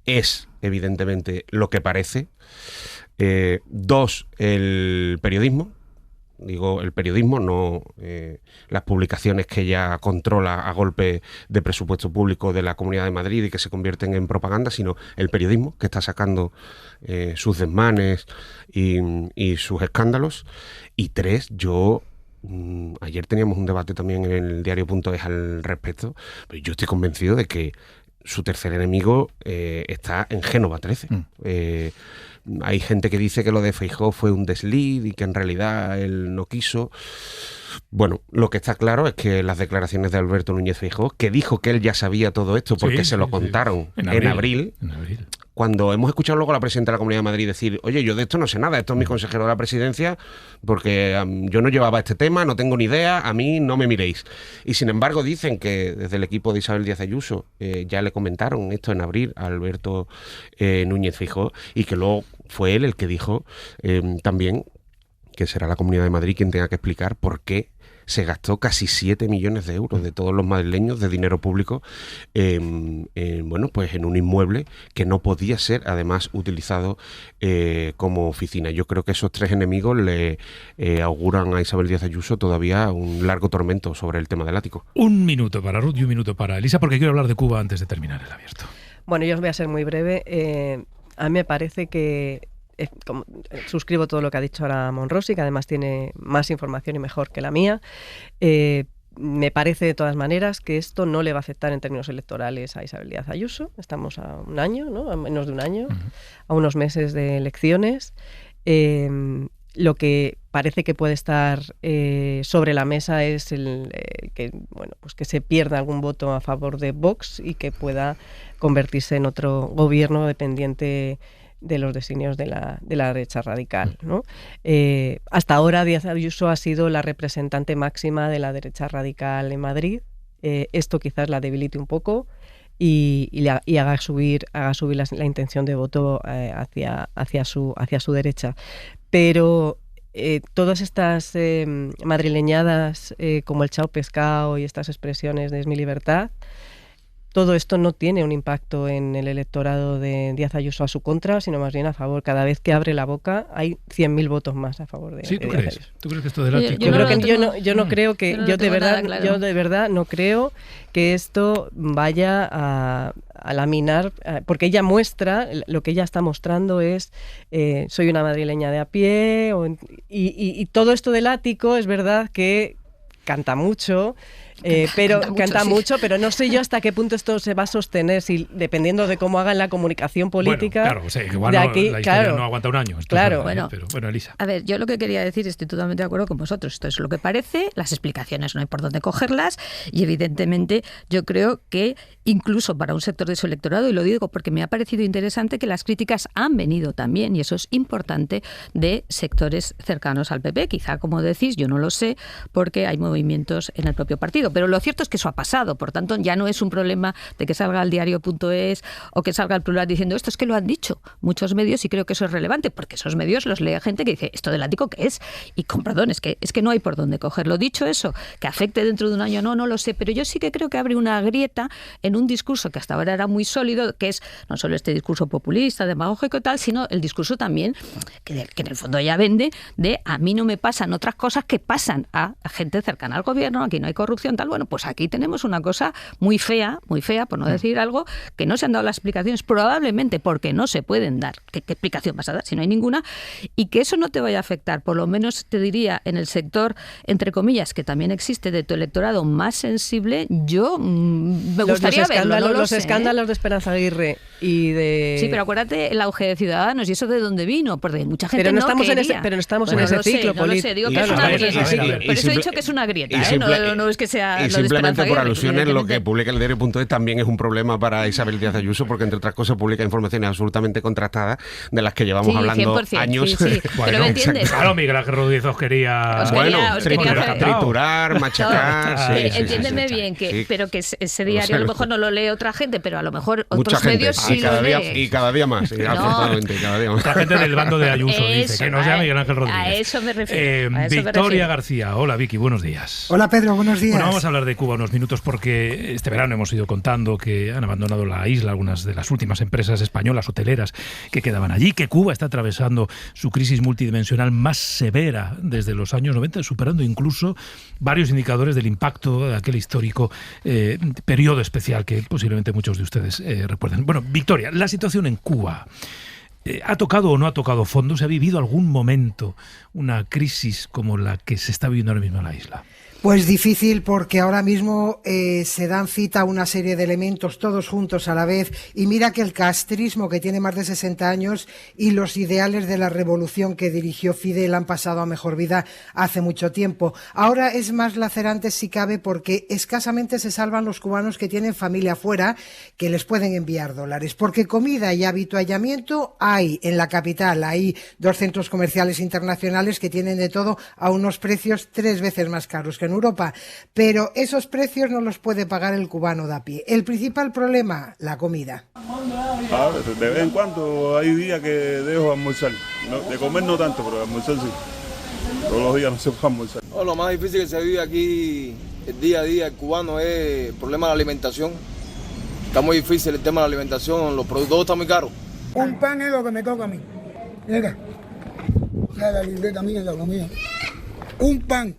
es, evidentemente, lo que parece. 2, el periodismo. Digo, el periodismo, no las publicaciones que ella controla a golpe de presupuesto público de la Comunidad de Madrid y que se convierten en propaganda, sino el periodismo que está sacando sus desmanes y sus escándalos. Y 3, ayer teníamos un debate también en el diario.es al respecto, pero yo estoy convencido de que su tercer enemigo está en Génova 13. Hay gente que dice que lo de Feijóo fue un desliz y que en realidad él no quiso. Bueno, lo que está claro es que las declaraciones de Alberto Núñez Feijóo, que dijo que él ya sabía todo esto porque se lo contaron en abril, cuando hemos escuchado luego a la presidenta de la Comunidad de Madrid decir, oye, yo de esto no sé nada, esto es mi consejero de la presidencia, porque yo no llevaba este tema, no tengo ni idea, a mí no me miréis. Y sin embargo dicen que desde el equipo de Isabel Díaz Ayuso ya le comentaron esto en abril a Alberto Núñez Feijóo, y que luego fue él el que dijo también que será la Comunidad de Madrid quien tenga que explicar por qué se gastó casi 7 millones de euros de todos los madrileños de dinero público bueno, pues en un inmueble que no podía ser además utilizado como oficina. Yo creo que esos 3 enemigos le auguran a Isabel Díaz Ayuso todavía un largo tormento sobre el tema del ático. 1 minuto para Ruth y 1 minuto para Elisa, porque quiero hablar de Cuba antes de terminar el abierto. Bueno, yo os voy a ser muy breve. A mí me parece que suscribo todo lo que ha dicho ahora Monrosi, que además tiene más información y mejor que la mía. Me parece de todas maneras que esto no le va a afectar en términos electorales a Isabel Díaz Ayuso. Estamos a un año, ¿no? A menos de un año, a unos meses de elecciones. Lo que parece que puede estar sobre la mesa es que se pierda algún voto a favor de Vox y que pueda convertirse en otro gobierno dependiente de los designios de la derecha radical, ¿no? Hasta ahora Díaz Ayuso ha sido la representante máxima de la derecha radical en Madrid. Esto quizás la debilite un poco y haga subir la intención de voto hacia su derecha. Pero todas estas madrileñadas como el chao pescado y estas expresiones de es mi libertad, todo esto no tiene un impacto en el electorado de Díaz Ayuso a su contra, sino más bien a favor. Cada vez que abre la boca hay 100.000 votos más a favor de ¿Sí, tú Díaz crees? Ayuso. ¿Tú crees que esto del ático? Yo de verdad no creo que esto vaya a laminar, porque ella muestra, lo que ella está mostrando es soy una madrileña de a pie, y todo esto del ático es verdad que canta mucho. Canta mucho, pero no sé yo hasta qué punto esto se va a sostener, si dependiendo de cómo hagan la comunicación política. Bueno, claro, o sea, que igual la historia no aguanta un año. Claro. Bueno, pero bueno, Elisa. A ver, yo lo que quería decir, estoy totalmente de acuerdo con vosotros. Esto es lo que parece, las explicaciones no hay por dónde cogerlas, y evidentemente yo creo que incluso para un sector de su electorado, y lo digo porque me ha parecido interesante que las críticas han venido también, y eso es importante, de sectores cercanos al PP. Quizá, como decís, yo no lo sé, porque hay movimientos en el propio partido. Pero lo cierto es que eso ha pasado, por tanto ya no es un problema de que salga el diario.es o que salga el Plural diciendo esto, es que lo han dicho muchos medios, y creo que eso es relevante porque esos medios los lee gente que dice esto del ático ¿qué es? Y con perdón, es que no hay por dónde cogerlo. Dicho eso, que afecte dentro de un año no lo sé, pero yo sí que creo que abre una grieta en un discurso que hasta ahora era muy sólido, que es no solo este discurso populista, demagógico y tal, sino el discurso también que en el fondo ya vende de a mí no me pasan otras cosas que pasan a gente cercana al gobierno, aquí no hay corrupción, explicación, tal. Bueno, pues aquí tenemos una cosa muy fea, por no decir algo, que no se han dado las explicaciones, probablemente porque no se pueden dar. ¿Qué explicación vas a dar si no hay ninguna? Y que eso no te vaya a afectar, por lo menos te diría, en el sector, entre comillas, que también existe, de tu electorado más sensible, yo me gustaría verlo. No los escándalos de Esperanza Aguirre y de... Sí, pero acuérdate el auge de Ciudadanos y eso de dónde vino, porque mucha gente pero no estamos quería. Pero no estamos en ese ciclo político. No lo sé, digo que es una grieta. Por eso he dicho que es una grieta, no es que sea. Y simplemente por alusiones, lo que publica el diario.es también es un problema para Isabel Díaz Ayuso, porque entre otras cosas publica informaciones absolutamente contrastadas de las que llevamos hablando 100%, años. Sí. Bueno, pero ¿me entiendes? Claro, Miguel Ángel Rodríguez os quería... Triturar, machacar... Entiéndeme bien, pero que ese diario a lo mejor no lo lee otra gente, pero a lo mejor otros medios sí lo leen. Y cada día más, afortunadamente, cada día más. La gente del bando de Ayuso dice que no sea Miguel Ángel Rodríguez. A eso me refiero. Victoria García. Hola, Vicky, buenos días. Hola, Pedro, buenos días. Bueno, vamos a hablar de Cuba unos minutos porque este verano hemos ido contando que han abandonado la isla algunas de las últimas empresas españolas hoteleras que quedaban allí, que Cuba está atravesando su crisis multidimensional más severa desde los años 90, superando incluso varios indicadores del impacto de aquel histórico periodo especial que posiblemente muchos de ustedes recuerden. Bueno, Victoria, la situación en Cuba... ¿Ha tocado o no ha tocado fondo? ¿Se ha vivido algún momento una crisis como la que se está viviendo ahora mismo en la isla? Pues difícil, porque ahora mismo se dan cita una serie de elementos todos juntos a la vez, y mira que el castrismo, que tiene más de 60 años, y los ideales de la revolución que dirigió Fidel han pasado a mejor vida hace mucho tiempo. Ahora es más lacerante si cabe, porque escasamente se salvan los cubanos que tienen familia fuera, que les pueden enviar dólares, porque comida y habituallamiento hay en la capital. Hay 2 centros comerciales internacionales que tienen de todo a unos precios 3 veces más caros que en Europa, pero esos precios no los puede pagar el cubano de a pie. El principal problema, la comida. De vez en cuando hay días que dejo almorzar. No, de comer no tanto, pero almorzar sí. Todos los días no se puede almorzar. No, lo más difícil que se vive aquí el día a día, el cubano, es el problema de la alimentación. Está muy difícil el tema de la alimentación, los productos están muy caros. Un pan es lo que me toca a mí. Mira, la libreta mía es la comida. Un pan.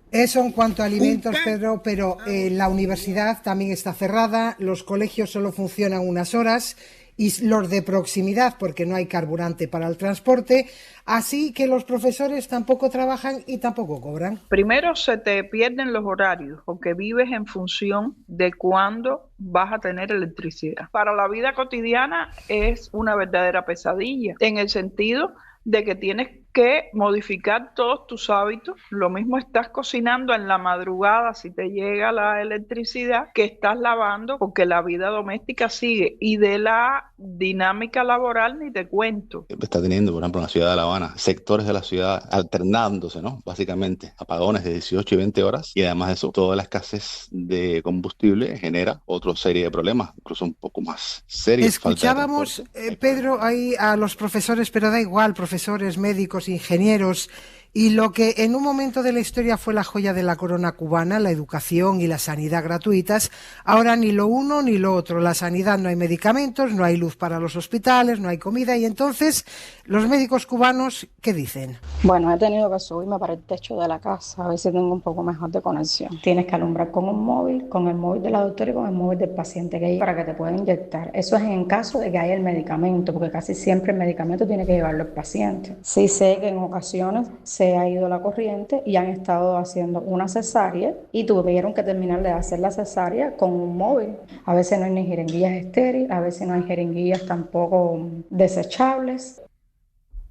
Eso en cuanto a alimentos, Pedro, pero la universidad también está cerrada, los colegios solo funcionan unas horas y los de proximidad porque no hay carburante para el transporte, así que los profesores tampoco trabajan y tampoco cobran. Primero se te pierden los horarios porque vives en función de cuándo vas a tener electricidad. Para la vida cotidiana es una verdadera pesadilla, en el sentido de que tienes que modificar todos tus hábitos. Lo mismo estás cocinando en la madrugada si te llega la electricidad, que estás lavando, porque la vida doméstica sigue. Y de la dinámica laboral ni te cuento. Está teniendo, por ejemplo, en la ciudad de La Habana, sectores de la ciudad alternándose, ¿no? Básicamente, apagones de 18 y 20 horas. Y además de eso, toda la escasez de combustible genera otra serie de problemas, incluso un poco más serios. Escuchábamos, Pedro, ahí a los profesores, pero da igual, profesores, médicos, ingenieros, y lo que en un momento de la historia fue la joya de la corona cubana, la educación y la sanidad gratuitas, ahora ni lo uno ni lo otro. La sanidad, no hay medicamentos, no hay luz para los hospitales, no hay comida, y entonces los médicos cubanos, ¿qué dicen? Bueno, he tenido que subirme para el techo de la casa a ver si tengo un poco mejor de conexión. Tienes que alumbrar con un móvil, con el móvil de la doctora y con el móvil del paciente que hay para que te pueda inyectar. Eso es en caso de que haya el medicamento, porque casi siempre el medicamento tiene que llevarlo el paciente. Sí sé que en ocasiones se ha ido la corriente y han estado haciendo una cesárea y tuvieron que terminar de hacer la cesárea con un móvil. A veces no hay ni jeringuillas estériles, a veces no hay jeringuillas tampoco desechables.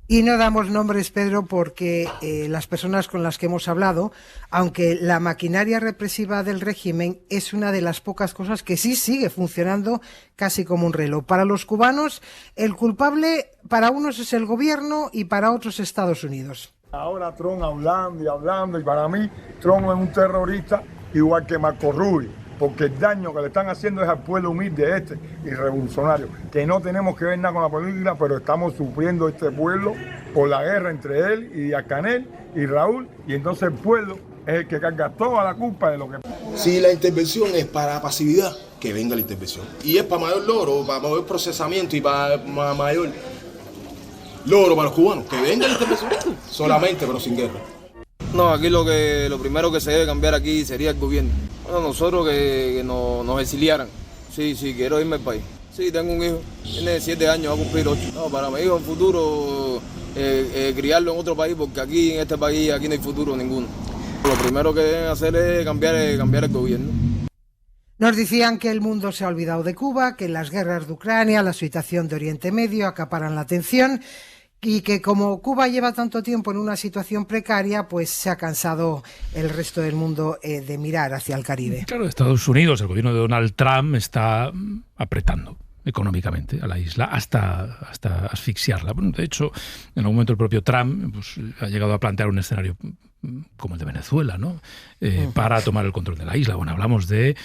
Y no damos nombres, Pedro, porque las personas con las que hemos hablado, aunque la maquinaria represiva del régimen es una de las pocas cosas que sí sigue funcionando casi como un reloj. Para los cubanos, el culpable para unos es el gobierno y para otros Estados Unidos. Ahora Trump hablando, y para mí Trump es un terrorista igual que Marco Rubio, porque el daño que le están haciendo es al pueblo humilde y revolucionario, que no tenemos que ver nada con la política, pero estamos sufriendo este pueblo por la guerra entre él y Díaz-Canel y Raúl, y entonces el pueblo es el que carga toda la culpa de lo que... Si la intervención es para pasividad, que venga la intervención. Y es para mayor logro, para mayor procesamiento y para mayor logro para los cubanos, que venga la intervención solamente, pero sin guerra. No, aquí lo primero que se debe cambiar aquí sería el gobierno. Bueno, nosotros que nos exiliaran. Sí, quiero irme al país. Sí, tengo un hijo, tiene 7 años, va a cumplir 8. No, para mi hijo en futuro criarlo en otro país, porque aquí en este país aquí no hay futuro ninguno. Lo primero que deben hacer es cambiar el gobierno. Nos decían que el mundo se ha olvidado de Cuba, que las guerras de Ucrania, la situación de Oriente Medio acaparan la atención y que como Cuba lleva tanto tiempo en una situación precaria, pues se ha cansado el resto del mundo de mirar hacia el Caribe. Claro, Estados Unidos, el gobierno de Donald Trump está apretando económicamente a la isla hasta asfixiarla. Bueno, de hecho, en algún momento el propio Trump pues, ha llegado a plantear un escenario como el de Venezuela, ¿no? Para tomar el control de la isla. Bueno, hablamos de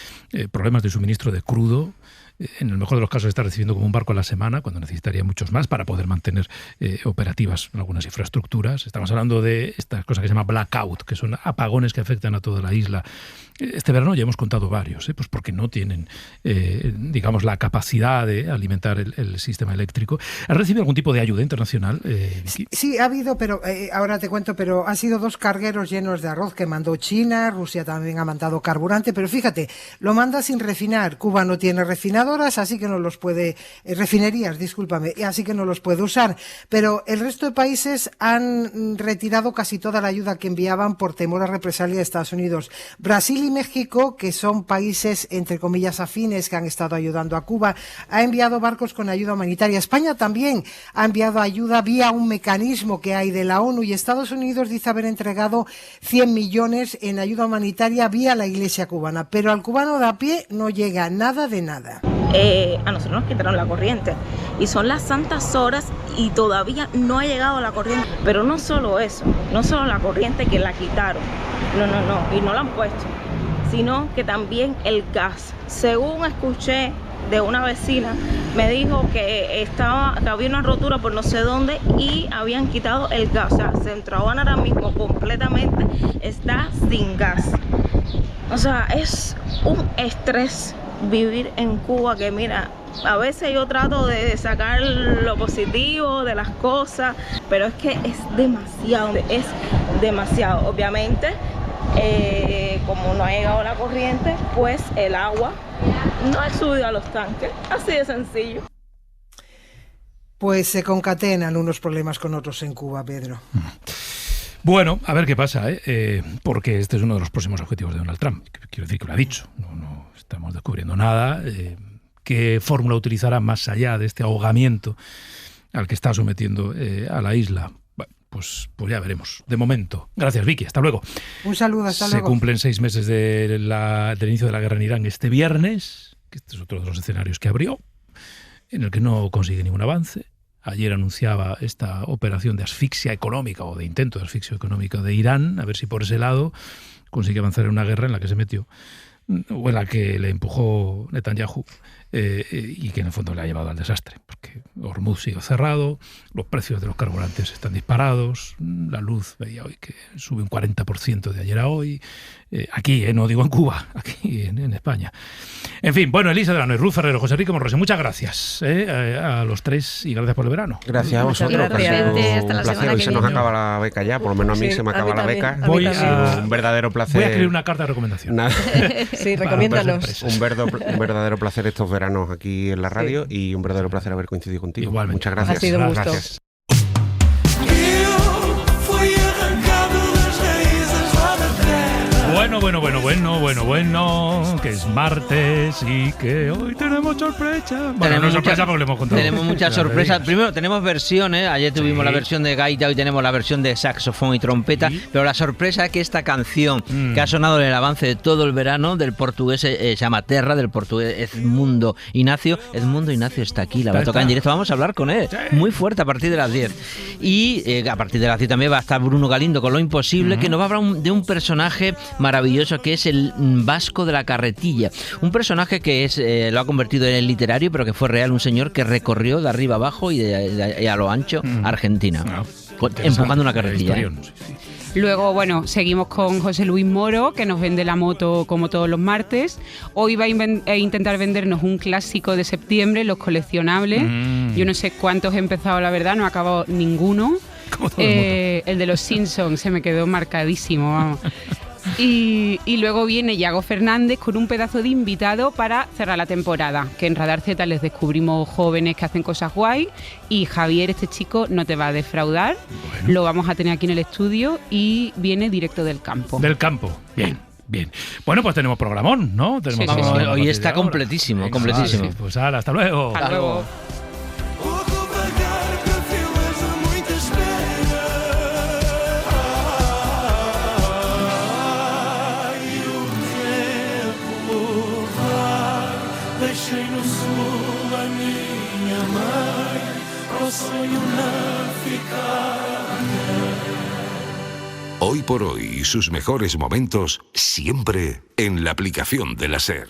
problemas de suministro de crudo. En el mejor de los casos está recibiendo como un barco a la semana, cuando necesitaría muchos más para poder mantener operativas algunas infraestructuras. Estamos hablando de esta cosa que se llama blackout, que son apagones que afectan a toda la isla. Este verano ya hemos contado varios, pues porque no tienen, digamos, la capacidad de alimentar el sistema eléctrico. ¿Has recibido algún tipo de ayuda internacional, Vicky? Sí, ha habido, pero ahora te cuento, pero han sido 2 cargueros llenos de arroz que mandó China, Rusia también ha mandado carburante, pero fíjate, lo manda sin refinar. Cuba no tiene refinadoras, así que no los puede, refinerías, discúlpame, así que no los puede usar. Pero el resto de países han retirado casi toda la ayuda que enviaban por temor a represalia de Estados Unidos. Brasil y México, que son países, entre comillas, afines que han estado ayudando a Cuba, ha enviado barcos con ayuda humanitaria. España también ha enviado ayuda vía un mecanismo que hay de la ONU y Estados Unidos dice haber entregado 100 millones en ayuda humanitaria vía la Iglesia cubana. Pero al cubano de a pie no llega nada de nada. A nosotros nos quitaron la corriente y son las santas horas y todavía no ha llegado la corriente. Pero no solo eso, no solo la corriente que la quitaron, no, y no la han puesto, sino que también el gas. Según escuché de una vecina, me dijo que había una rotura por no sé dónde y habían quitado el gas. O sea, Centro Habana ahora mismo completamente está sin gas. O sea, es un estrés vivir en Cuba que, mira, a veces yo trato de sacar lo positivo de las cosas, pero es que es demasiado. Obviamente, como no ha llegado la corriente, pues el agua no ha subido a los tanques, así de sencillo. Pues se concatenan unos problemas con otros en Cuba, Pedro. Bueno, a ver qué pasa, porque este es uno de los próximos objetivos de Donald Trump. Quiero decir que lo ha dicho, no estamos descubriendo nada. ¿Qué fórmula utilizará más allá de este ahogamiento al que está sometiendo a la isla? Bueno, pues ya veremos. De momento. Gracias, Vicky. Hasta luego. Un saludo, hasta luego. Se cumplen 6 meses del inicio de la guerra en Irán este viernes, que este es otro de los escenarios que abrió, en el que no consigue ningún avance. Ayer anunciaba esta operación de asfixia económica o de intento de asfixia económica de Irán, a ver si por ese lado consigue avanzar en una guerra en la que se metió, o en la que le empujó Netanyahu, y que en el fondo le ha llevado al desastre, porque Hormuz sigue cerrado, los precios de los carburantes están disparados, la luz veía hoy que sube un 40% de ayer a hoy, aquí, no digo en Cuba, aquí en España. En fin, bueno, Elisa Delano y Ruth Ferrero, José Enrique Morrose, muchas gracias a los tres y gracias por el verano. Gracias a vosotros, un placer. Se nos acaba la beca ya, por lo menos a mí se me acaba la beca. Un verdadero placer. Voy a escribir una carta de recomendación. Sí, recomiéndanos. Un verdadero placer estos veranos aquí en la radio y un verdadero placer haber coincidido contigo. Igualmente. Muchas gracias. Ha sido un gusto. Gracias. Bueno, que es martes y que hoy tenemos sorpresa. Bueno, no sorpresa porque le hemos contado. Tenemos muchas sorpresas. Primero tenemos versiones, ayer tuvimos la versión de gaita, hoy tenemos la versión de saxofón y trompeta, pero la sorpresa es que esta canción que ha sonado en el avance de todo el verano del portugués se llama Terra, del portugués Edmundo Inácio está aquí, la va a tocar en directo, vamos a hablar con él, muy fuerte a partir de las 10. Y a partir de las 10 también va a estar Bruno Galindo con Lo Imposible, que nos va a hablar de un personaje maravilloso que es el Vasco de la Carretilla, un personaje que lo ha convertido en el literario, pero que fue real, un señor que recorrió de arriba abajo y a lo ancho Argentina, empujando una carretilla. Luego, bueno, seguimos con José Luis Moro, que nos vende la moto como todos los martes. Hoy va a intentar vendernos un clásico de septiembre, los coleccionables. Yo no sé cuántos he empezado, la verdad, no he acabado ninguno. El de los Simpsons se me quedó marcadísimo, vamos. Y luego viene Yago Fernández con un pedazo de invitado para cerrar la temporada, que en Radar Z les descubrimos jóvenes que hacen cosas guay, y Javier, este chico, no te va a defraudar. Bueno. Lo vamos a tener aquí en el estudio y viene directo del campo. Del campo, bien. Bien. Bueno, pues tenemos programón, ¿no? Tenemos hoy está completísimo, ahora. completísimo. Sí, pues hasta luego. Hasta luego. Deixei no sul a minha mãe, o sonho não ficar. Hoy por hoy, sus mejores momentos siempre en la aplicación de la SER.